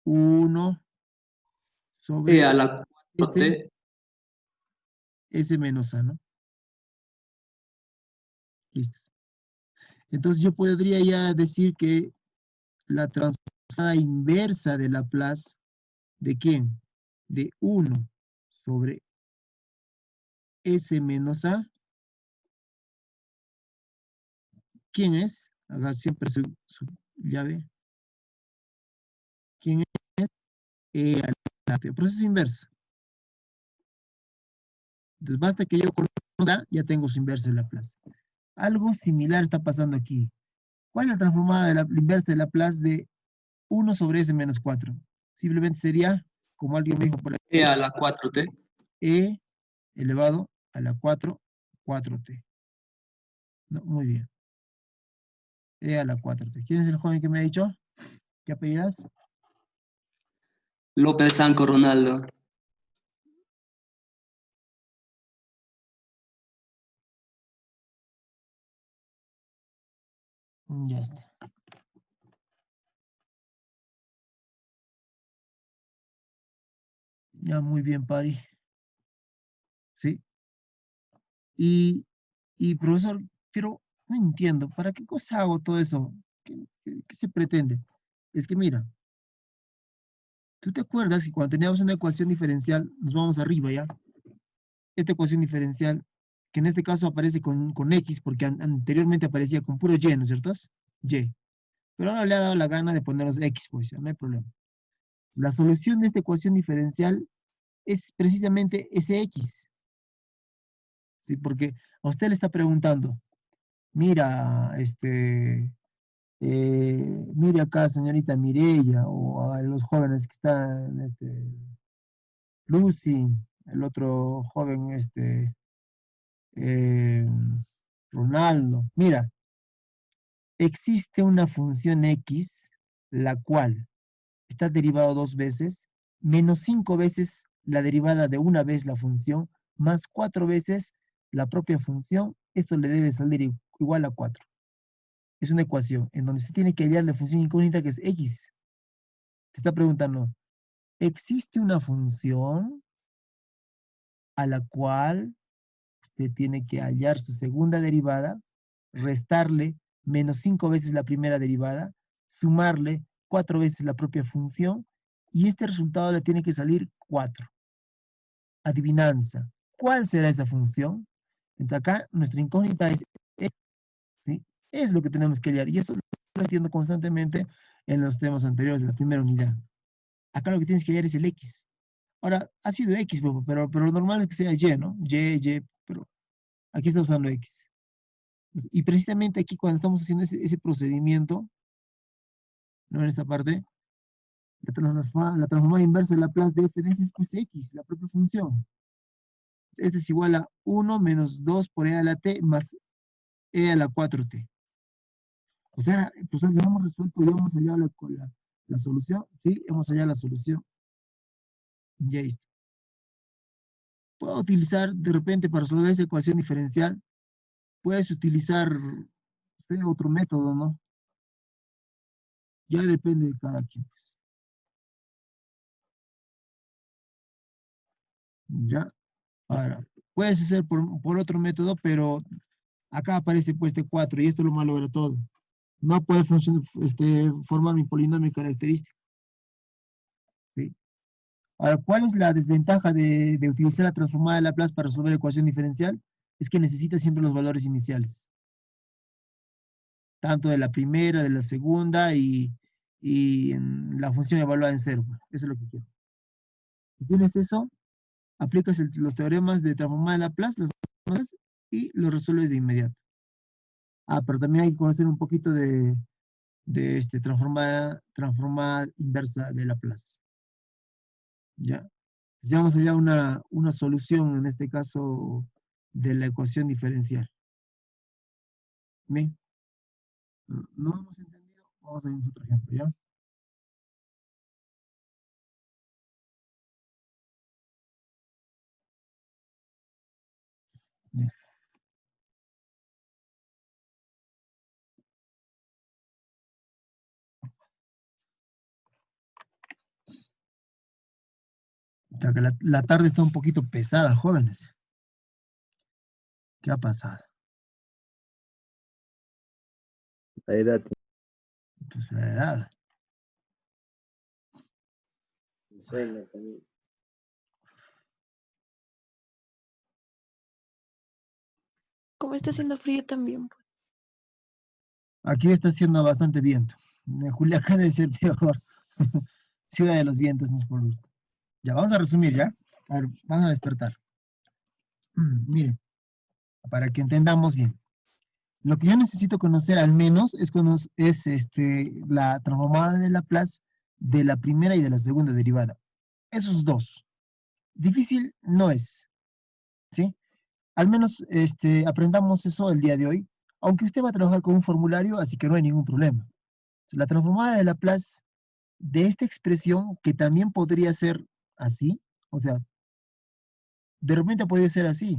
1 E sobre a la 4T. S menos A, ¿no? Listo. Entonces yo podría ya decir que la transformada inversa de Laplace, ¿de quién? De 1 sobre S menos A. ¿Quién es? Haga siempre su llave. ¿Quién es? E a la T. Proceso inverso. Entonces basta que yo conozca, ya tengo su inversa de Laplace. Algo similar está pasando aquí. ¿Cuál es la transformada de la inversa de Laplace de 1 sobre S menos 4? Simplemente sería, como alguien me dijo por aquí, E a la 4T. E elevado a la 4t. No, muy bien. E a la 4t. ¿Quién es el joven que me ha dicho? ¿Qué apellidas? López Sanco Ronaldo. Ya está. Ya, muy bien, Pari. Sí. Y profesor, pero no entiendo, ¿para qué cosa hago todo eso? ¿Qué se pretende? Es que mira, ¿tú te acuerdas que cuando teníamos una ecuación diferencial, nos vamos arriba ya? Esta ecuación diferencial, que en este caso aparece con X, porque anteriormente aparecía con puro Y, ¿no es cierto? Y. Pero ahora le ha dado la gana de ponernos X, pues ya, no hay problema. La solución de esta ecuación diferencial es precisamente ese X. ¿Sí? Porque a usted le está preguntando, mira, mire acá, señorita Mireya, o a los jóvenes que están, Lucy, el otro joven, eh, Ronaldo. Mira, existe una función X, la cual está derivado 2 veces, menos 5 veces la derivada de una vez la función, más 4 veces la propia función, esto le debe salir igual a 4. Es una ecuación en donde se tiene que hallar la función incógnita que es x. Te está preguntando, ¿existe una función a la cual usted tiene que hallar su segunda derivada, restarle menos 5 veces la primera derivada, sumarle 4 veces la propia función, y este resultado le tiene que salir 4? Adivinanza. ¿Cuál será esa función? Entonces acá nuestra incógnita es, ¿sí? Es lo que tenemos que hallar, y eso lo entiendo constantemente en los temas anteriores de la primera unidad. Acá lo que tienes que hallar es el x. Ahora, ha sido x, pero lo normal es que sea y, ¿no? Y, pero aquí está usando x. Y precisamente aquí cuando estamos haciendo ese procedimiento, ¿no? En esta parte, la transformada inversa de Laplace de f de s es pues x, la propia función. Este es igual a 1 menos 2 por e a la t más e a la 4t. O sea, pues ya hemos resuelto, ya hemos hallado la solución. Sí, hemos hallado la solución. Ya está. Puedo utilizar de repente para resolver esa ecuación diferencial, puedes utilizar, no sé, otro método, ¿no? Ya depende de cada quien, pues. Ya. Ahora, puedes hacer por otro método, pero acá aparece pues T4 y esto lo malogra todo. No puede formar mi polinomio característico. ¿Sí? Ahora, ¿cuál es la desventaja de utilizar la transformada de Laplace para resolver la ecuación diferencial? Es que necesita siempre los valores iniciales. Tanto de la primera, de la segunda y en la función evaluada en cero. Eso es lo que quiero. Si tienes eso, aplicas los teoremas de transformada de Laplace, y lo resuelves de inmediato. Ah, pero también hay que conocer un poquito de transformada inversa de Laplace. ¿Ya? Ya vamos a hallar una solución, en este caso, de la ecuación diferencial. ¿Bien? ¿No hemos entendido? Vamos a ver otro ejemplo, ¿ya? Bien. O sea que la tarde está un poquito pesada, jóvenes. ¿Qué ha pasado? La edad. Pues la edad. Sueño también. Como está haciendo frío también. Aquí está haciendo bastante viento. En Juliacán debe ser peor. Ciudad de los vientos, no es por gusto. Ya, vamos a resumir, ¿ya? A ver, vamos a despertar. Miren, para que entendamos bien. Lo que yo necesito conocer al menos es la transformada de Laplace de la primera y de la segunda derivada. Esos dos. Difícil no es, ¿sí? Al menos aprendamos eso el día de hoy, aunque usted va a trabajar con un formulario, así que no hay ningún problema. La transformada de Laplace de esta expresión, que también podría ser así, o sea, de repente podría ser así.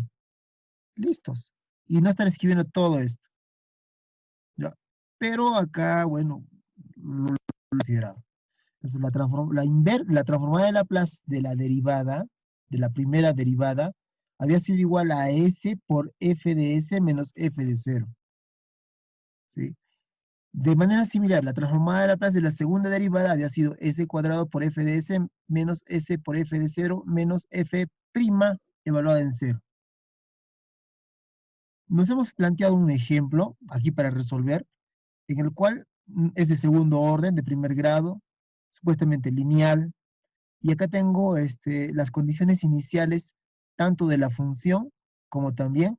Listos. Y no estar escribiendo todo esto. ¿Ya? Pero acá, bueno, lo he considerado. Entonces, la transformada de Laplace de la derivada, de la primera derivada, había sido igual a S por f de S menos f de 0. ¿Sí? De manera similar, la transformada de Laplace de la segunda derivada había sido S cuadrado por f de S menos S por f de 0 menos f' evaluada en 0. Nos hemos planteado un ejemplo aquí para resolver, en el cual es de segundo orden, de primer grado, supuestamente lineal, y acá tengo las condiciones iniciales tanto de la función como también,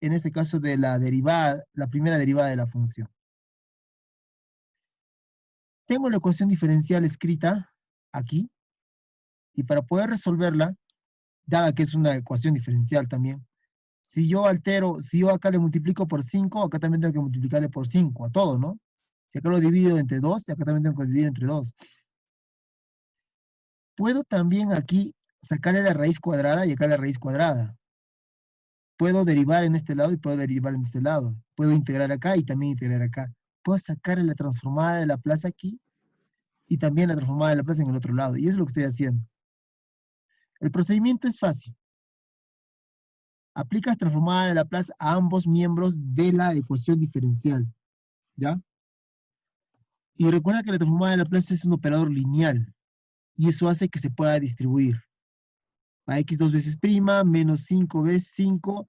en este caso, de la derivada, la primera derivada de la función. Tengo la ecuación diferencial escrita aquí, y para poder resolverla, dada que es una ecuación diferencial también, si yo acá le multiplico por 5, acá también tengo que multiplicarle por 5 a todo, ¿no? Si acá lo divido entre 2, acá también tengo que dividir entre 2. Puedo también aquí sacarle la raíz cuadrada y acá la raíz cuadrada. Puedo derivar en este lado y puedo derivar en este lado. Puedo integrar acá y también integrar acá. Puedo sacarle la transformada de Laplace aquí y también la transformada de Laplace en el otro lado. Y eso es lo que estoy haciendo. El procedimiento es fácil. Aplicas transformada de Laplace a ambos miembros de la ecuación diferencial. ¿Ya? Y recuerda que la transformada de Laplace es un operador lineal. Y eso hace que se pueda distribuir. A x 2 veces prima menos 5 veces 5,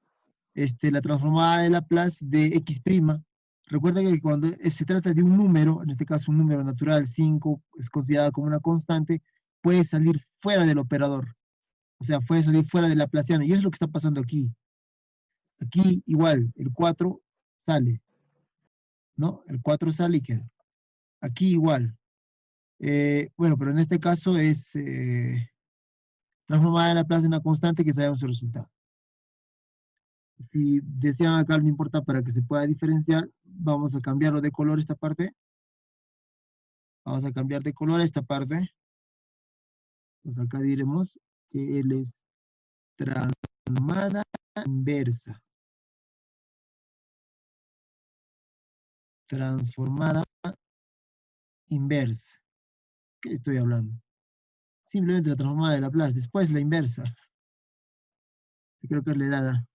la transformada de Laplace de x prima. Recuerda que cuando se trata de un número, en este caso un número natural, 5 es considerado como una constante, puede salir fuera del operador. O sea, puede salir fuera del laplaciano. Y eso es lo que está pasando aquí. Aquí igual, el 4 sale, ¿no? El 4 sale y queda. Aquí igual. Bueno, pero en este caso es transformada de Laplace en una constante que sabemos su resultado. Si desean acá, no importa para que se pueda diferenciar, vamos a cambiarlo de color esta parte. Vamos a cambiar de color esta parte. Pues acá diremos que él es transformada inversa. Transformada inversa. ¿Qué estoy hablando? Simplemente la transformada de Laplace, después la inversa. Yo creo que es la dada.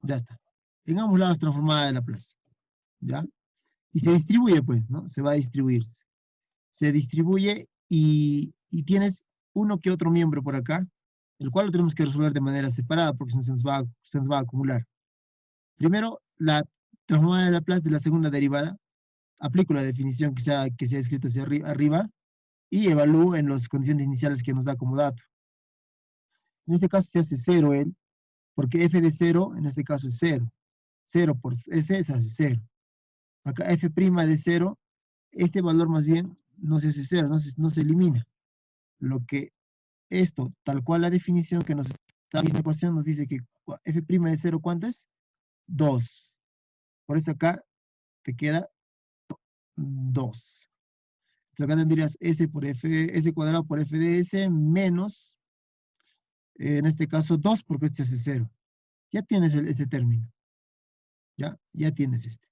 Ya está. En ambos lados transformada de Laplace. ¿Ya? Y se distribuye, pues, ¿no? Se va a distribuirse. Se distribuye y tienes uno que otro miembro por acá, el cual lo tenemos que resolver de manera separada porque se nos va a acumular. Primero, la transformada de Laplace de la segunda derivada. Aplico la definición que se ha escrito hacia arriba y evalúo en las condiciones iniciales que nos da como dato. En este caso se hace 0 él, porque f de 0 en este caso es 0. 0 por s se hace 0. Acá f' de 0, este valor más bien no se hace 0, no se elimina. Lo que esto, tal cual la definición que nos da la misma ecuación, nos dice que f' de 0, ¿cuánto es? 2. Por eso acá te queda 2. Entonces acá tendrías s por f, s cuadrado por f de s menos, en este caso 2, porque este hace 0. Ya tienes este término. Ya tienes este.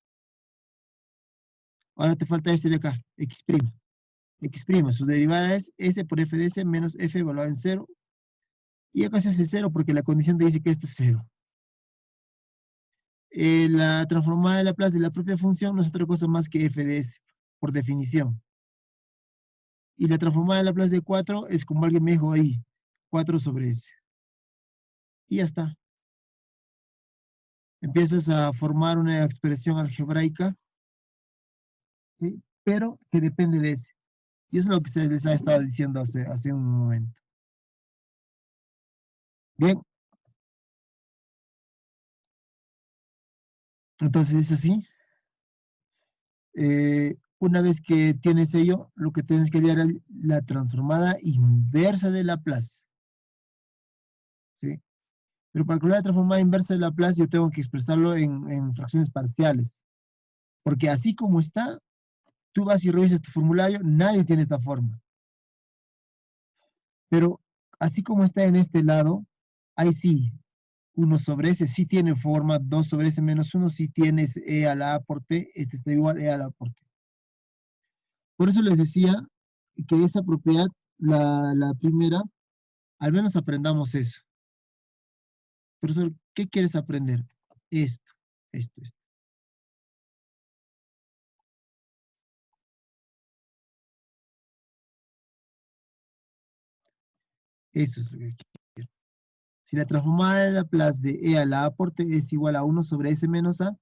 Ahora te falta este de acá, x'. X', su derivada es s por f de s menos f evaluado en 0. Y acá se hace 0 porque la condición te dice que esto es 0. La transformada de Laplace de la propia función no es otra cosa más que f de s, por definición. Y la transformada de Laplace de 4 es como alguien me dijo ahí, 4 sobre s. Y ya está. Empiezas a formar una expresión algebraica, ¿sí? Pero que depende de s. Y eso es lo que se les ha estado diciendo hace un momento. Bien. Entonces es así. Una vez que tienes ello, lo que tienes que hallar es la transformada inversa de Laplace. ¿Sí? Pero para calcular la transformada inversa de Laplace, yo tengo que expresarlo en fracciones parciales. Porque así como está, tú vas y revisas tu formulario, nadie tiene esta forma. Pero así como está en este lado, ahí sí, 1 sobre s sí tiene forma, 2 sobre s menos 1 sí tienes e a la a por t, este está igual e a la a por t. Por eso les decía que esa propiedad, la primera, al menos aprendamos eso. Profesor, ¿qué quieres aprender? Esto. Eso es lo que quiero. Si la transformada de Laplace de e a la a por t es igual a 1 sobre s menos a,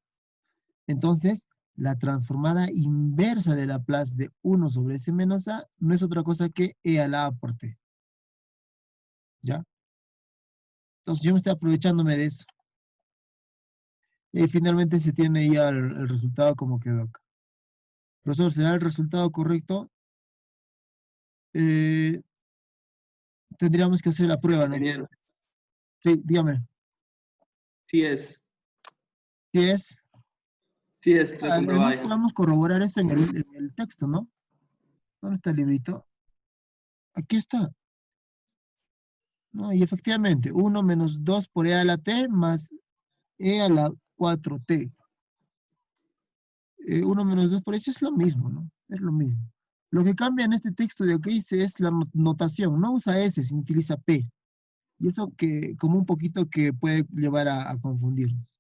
entonces la transformada inversa de Laplace de 1 sobre s menos a no es otra cosa que e a la a por t. ¿Ya? Entonces yo me estoy aprovechándome de eso. Y finalmente se tiene ya el resultado como quedó acá. Profesor, ¿será el resultado correcto? Tendríamos que hacer la prueba, ¿no? Ingeniero. Sí, dígame. Sí es. ¿Sí es? Sí es, lo he comprobado Además ya. podemos corroborar eso en el texto, ¿no? ¿Dónde está el librito? Aquí está. No, y efectivamente, 1 menos 2 por e a la t más e a la 4t. 1 menos 2 por eso es lo mismo, ¿no? Es lo mismo. Lo que cambia en este texto de aquí es la notación. No usa S, sino utiliza P. Y eso que, como un poquito que puede llevar a confundirnos.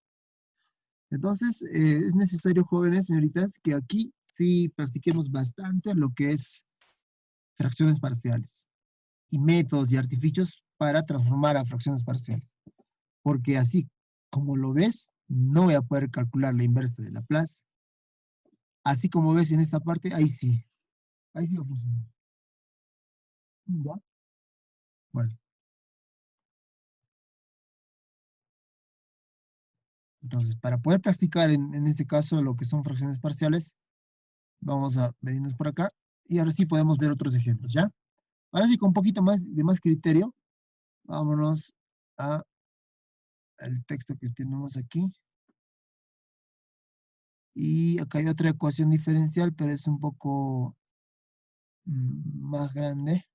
Entonces, es necesario, jóvenes, señoritas, que aquí sí practiquemos bastante lo que es fracciones parciales y métodos y artificios para transformar a fracciones parciales. Porque así como lo ves, no voy a poder calcular la inversa de Laplace. Así como ves en esta parte, ahí sí. Ahí sí va a funcionar. ¿Ya? Bueno, entonces para poder practicar en este caso lo que son fracciones parciales, vamos a venirnos por acá y ahora sí podemos ver otros ejemplos, ¿ya? Ahora sí, con un poquito más de más criterio, vámonos a el texto que tenemos aquí. Y acá hay otra ecuación diferencial, pero es un poco más grande.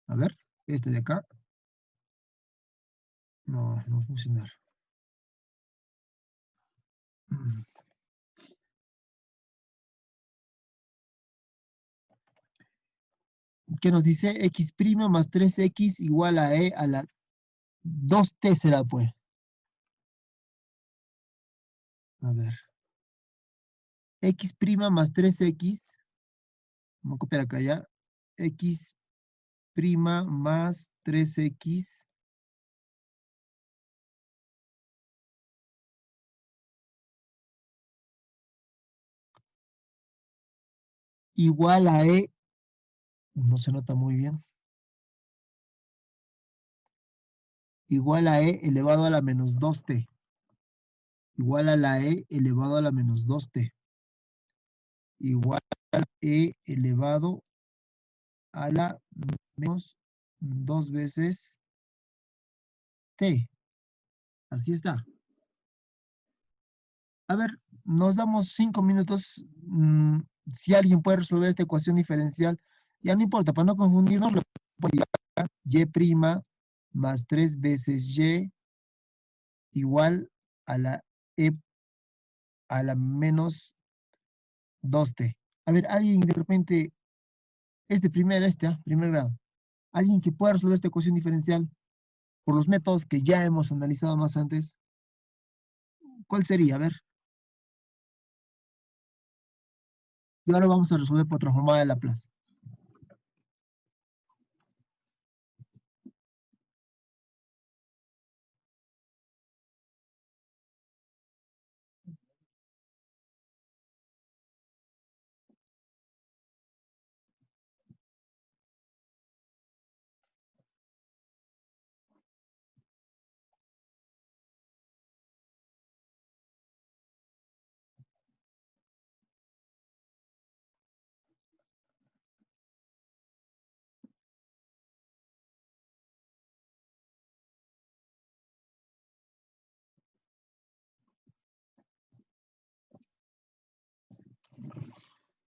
A ver, este de acá. No, no va a funcionar. ¿Qué nos dice? X' más 3x igual a e a la 2t será, pues. A ver. X' más 3x. Vamos a copiar acá ya. X' más 3x igual a e. No se nota muy bien. Igual a e elevado a la menos 2t. Igual a la e elevado a la menos 2t. Igual a e elevado a la menos 2 veces t. Así está. A ver, nos damos 5 minutos. Si alguien puede resolver esta ecuación diferencial, ya no importa, para no confundirnos, lo puedo llevar y' más 3 veces y igual a la e a la menos 2t. A ver, alguien de repente, primer grado, alguien que pueda resolver esta ecuación diferencial por los métodos que ya hemos analizado más antes, ¿cuál sería? A ver, y ahora vamos a resolver por transformada de Laplace.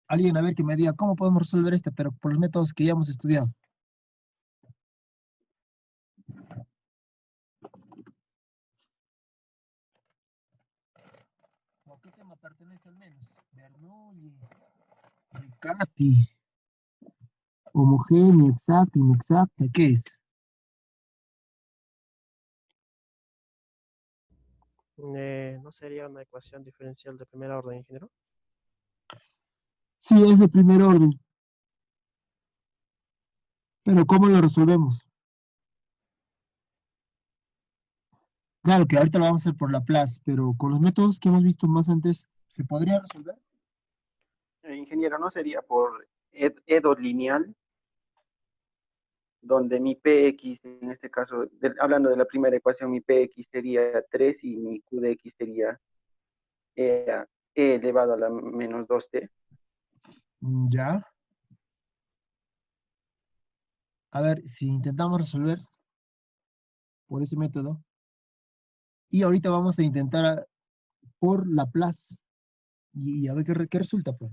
Alguien a ver que me diga cómo podemos resolver este, pero por los métodos que ya hemos estudiado. ¿A qué tema pertenece al menos? Bernoulli, Riccati, homogénea, exacta, inexacta, ¿qué es? ¿No sería una ecuación diferencial de primer orden, ingeniero? Sí, es de primer orden. Pero ¿cómo lo resolvemos? Claro que ahorita lo vamos a hacer por Laplace, pero con los métodos que hemos visto más antes, ¿se podría resolver? Ingeniero, ¿no sería por EDO lineal? Donde mi PX, en este caso, hablando de la primera ecuación, mi PX sería 3 y mi Q de X sería E elevado a la menos 2t. Ya. A ver, si intentamos resolver por ese método, y ahorita vamos a intentar por Laplace, y a ver qué resulta, pues.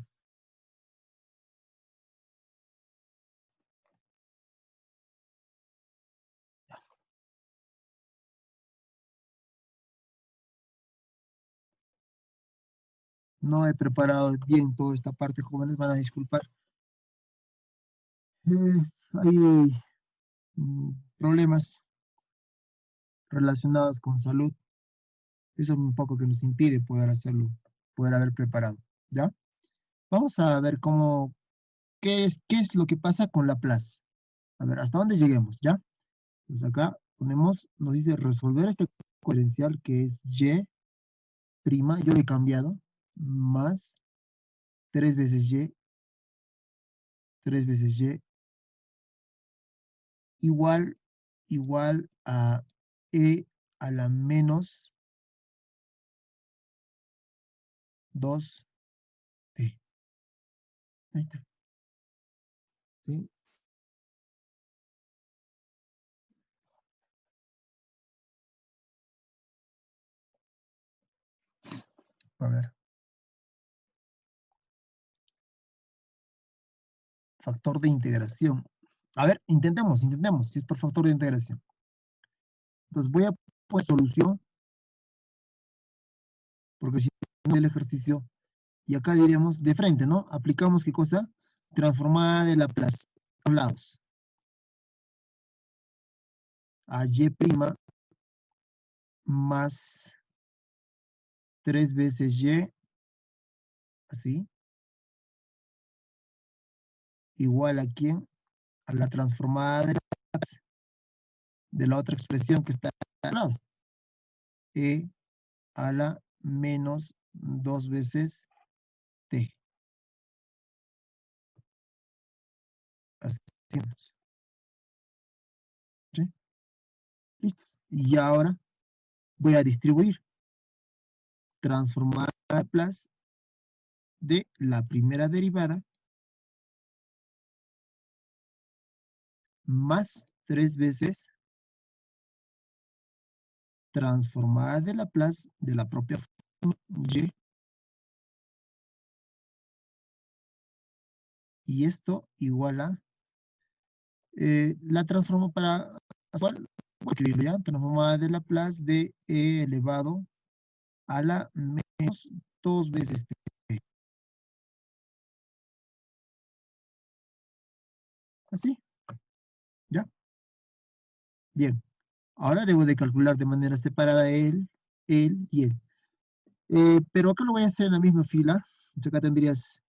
No he preparado bien toda esta parte, jóvenes, van a disculpar. Hay problemas relacionados con salud. Eso es un poco que nos impide poder hacerlo, poder haber preparado, ¿ya? Vamos a ver qué es lo que pasa con Laplace. A ver, ¿hasta dónde lleguemos, ya? Pues acá ponemos, nos dice resolver este diferencial que es y', yo lo he cambiado, más 3 veces y, 3 veces y, igual a e a la menos 2t. Ahí está. ¿Sí? A ver. Factor de integración. A ver, intentemos, si es por factor de integración. Entonces voy a poner solución, porque si no el ejercicio, y acá diríamos de frente, ¿no? Aplicamos ¿qué cosa? Transformada de Laplace, a los lados. A y' más 3 veces y, así, igual a quién? A la transformada de Laplace, de la otra expresión que está al lado. E a la menos 2 veces t. Así. ¿Sí? Listos. Y ahora voy a distribuir. Transformar Laplace de la primera derivada más 3 veces transformada de Laplace de la propia y esto igual a la transformo para voy a escribirlo ya, transformada de Laplace de e elevado a la menos 2 veces t. Así, ¿ya? Bien, ahora debo de calcular de manera separada él y él. Pero acá lo voy a hacer en la misma fila. Entonces acá tendrías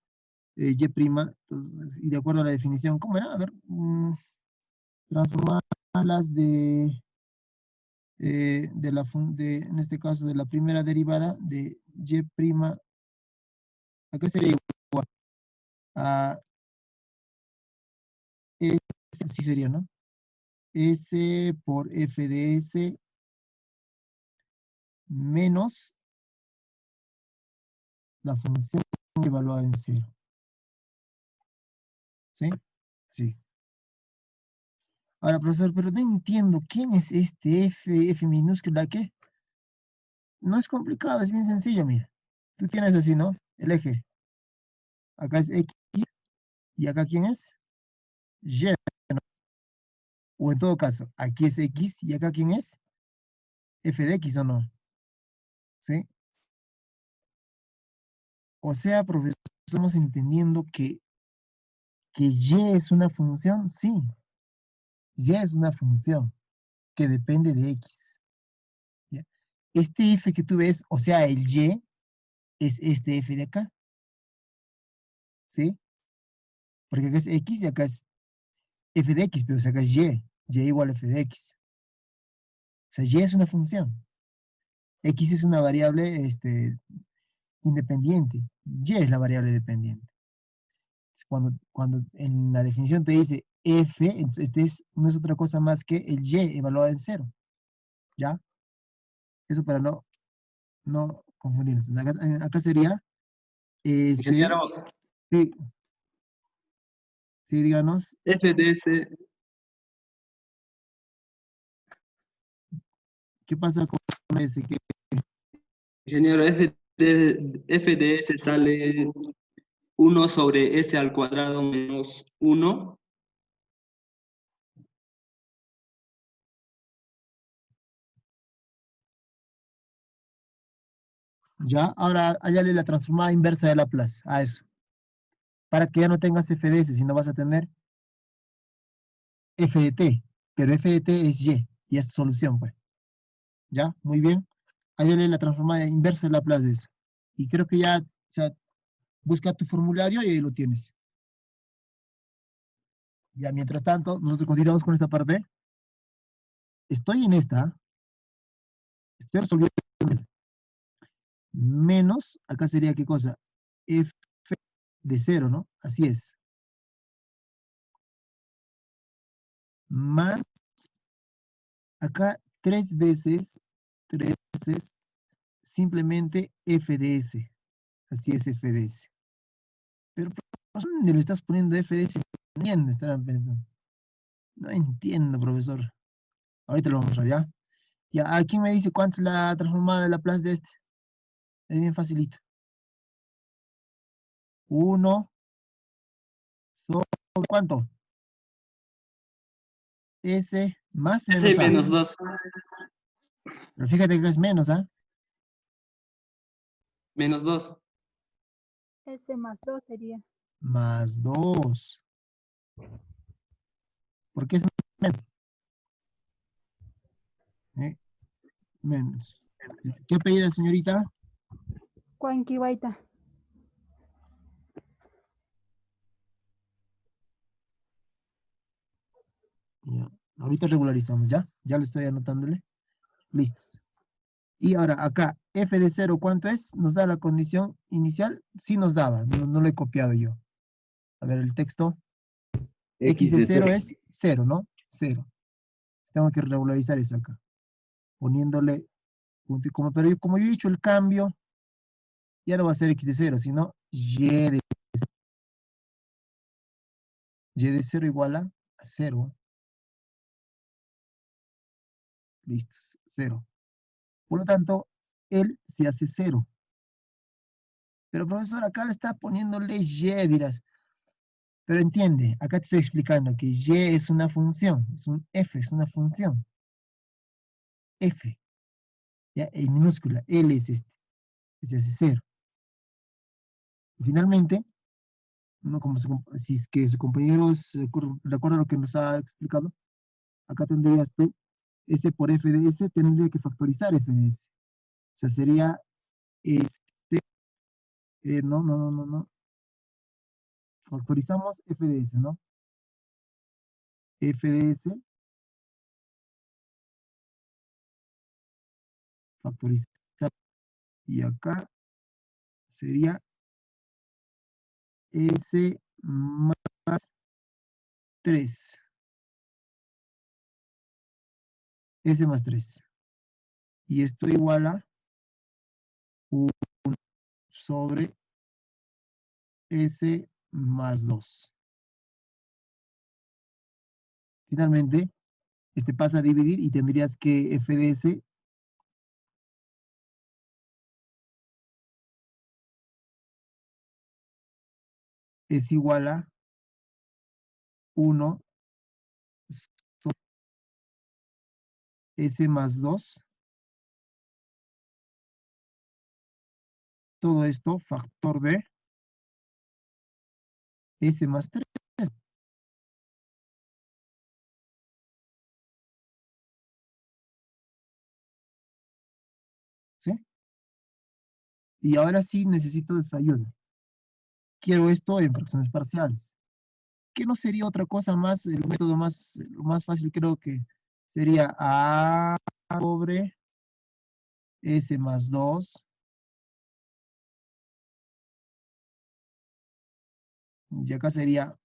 y', entonces, y de acuerdo a la definición, ¿cómo era? A ver, transformarlas en este caso, de la primera derivada de y', acá sería igual a S, así sería, ¿no? S por f de S menos la función evaluada en 0. ¿Sí? Sí. Ahora, profesor, pero no entiendo, ¿quién es este f minúscula qué? No es complicado, es bien sencillo, mira. Tú tienes así, ¿no? El eje. Acá es X, y acá ¿quién es? Y, ¿no? O en todo caso, aquí es X, y acá ¿quién es? F de X, ¿o no? ¿Sí? O sea, profesor, estamos entendiendo que Y es una función, sí. Y es una función que depende de X. ¿Ya? Este F que tú ves, o sea, el Y, es este F de acá. ¿Sí? Porque acá es X y acá es F de X, pero acá es Y igual a F de X. O sea, Y es una función. X es una variable independiente. Y es la variable dependiente. Cuando en la definición te dice F, entonces no es otra cosa más que el Y evaluado en 0. ¿Ya? Eso para no confundirnos. Acá sería S, Ingeniero, sí, sí, díganos. f de s ¿Qué pasa con S? Ingeniero, f de s sale 1 sobre s al cuadrado menos 1. Ya, ahora hállale la transformada inversa de Laplace a eso. Para que ya no tengas f de s, sino vas a tener f de t. Pero f de t es y es solución, pues. ¿Ya? Muy bien. Hállale la transformada inversa de Laplace de eso. Y creo que ya, o sea, busca tu formulario y ahí lo tienes. Ya, mientras tanto, nosotros continuamos con esta parte. Estoy en esta. Estoy resolviendo. Menos, acá sería ¿qué cosa? F de 0, ¿no? Así es. Más, acá 3 veces, simplemente f de s. Así es f de s. Pero ¿por dónde le estás poniendo f de s? No entiendo, estarán pensando. No entiendo, profesor. Ahorita lo vamos a ver, ¿ya? Ya, ¿a quién me dice cuánto es la transformada de Laplace de este? Es bien facilito. 1 sobre ¿cuánto? S más menos s A. menos 2. Pero fíjate que es menos, ¿ah? Menos 2. S más 2 sería. Más 2. ¿Por qué es menos? Menos. ¿Qué apellido, señorita? Cuanquibaita. Ya. Ahorita regularizamos, ¿ya? Ya lo estoy anotándole. Listos. Y ahora acá, f de 0, ¿cuánto es? ¿Nos da la condición inicial? Sí nos daba, no lo he copiado yo. A ver, el texto. X de 0 es 0, ¿no? 0. Tengo que regularizar eso acá. Poniéndole punto y coma. Pero como yo he dicho el cambio, ya no va a ser X de 0, sino Y de 0. Y de 0 igual a 0. Listo, 0. Por lo tanto, él se hace 0. Pero profesor, acá le está poniéndole Y, dirás. Pero entiende, acá te estoy explicando que Y es una función, es un F, es una función. F, ya, en minúscula, L es este, se hace 0. Y finalmente, uno como si es que su compañero es de acuerdo a lo que nos ha explicado, acá tendrías tú S por F de S, tendría que factorizar F de S. O sea, sería S, no. Factorizamos F de S, ¿no? F de S, factorizar, y acá sería S más 3. S más 3. Y esto igual a 1 sobre S más 2. Finalmente, este pasa a dividir y tendrías que F de S es igual a 1 sobre S más 2. Todo esto factor de S más 3. ¿Sí? Y ahora sí necesito de su ayuda. Quiero esto en fracciones parciales. Que no sería otra cosa más, el método más, lo más fácil creo que sería A sobre S más 2. Y acá sería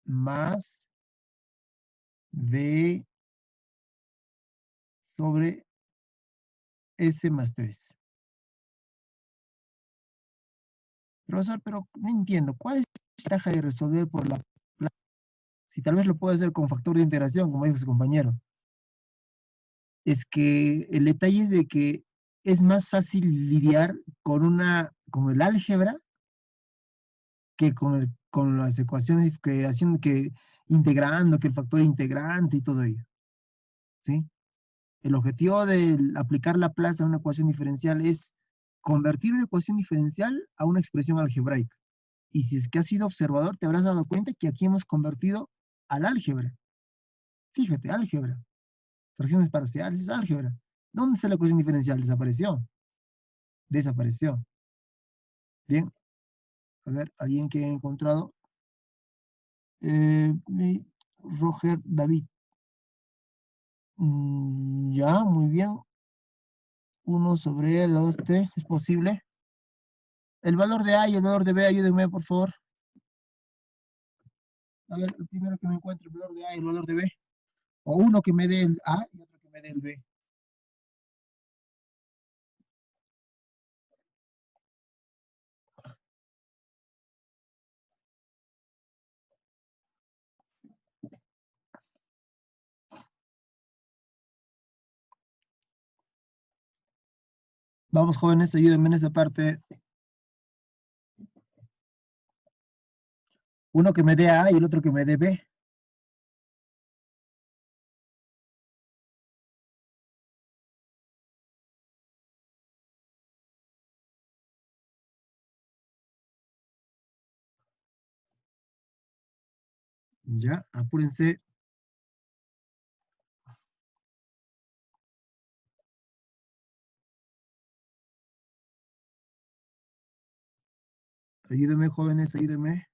más B sobre S más 3. Profesor, pero no entiendo, ¿cuál es la ventaja de resolver por la plaza? Si tal vez lo puedo hacer con factor de integración, como dijo su compañero. es que el detalle es de que es más fácil lidiar con el álgebra que con las ecuaciones que haciendo que integrando, que el factor integrante y todo ello, ¿sí? El objetivo de aplicar Laplace a una ecuación diferencial es convertir una ecuación diferencial a una expresión algebraica. Y si es que has sido observador, te habrás dado cuenta que aquí hemos convertido al álgebra. Fíjate, álgebra. Fracciones parciales es álgebra. ¿Dónde está la ecuación diferencial? Desapareció. Desapareció. Bien. A ver, alguien que he encontrado. Roger David. Ya, muy bien. 1 sobre los T, ¿es posible? El valor de A y el valor de B, ayúdenme, por favor. A ver, el primero que me encuentre el valor de A y el valor de B. O uno que me dé el A y otro que me dé el B. Vamos, jóvenes, ayúdenme en esa parte. Uno que me dé A y el otro que me dé B. Ya, apúrense. Ayúdenme, jóvenes, ayúdenme.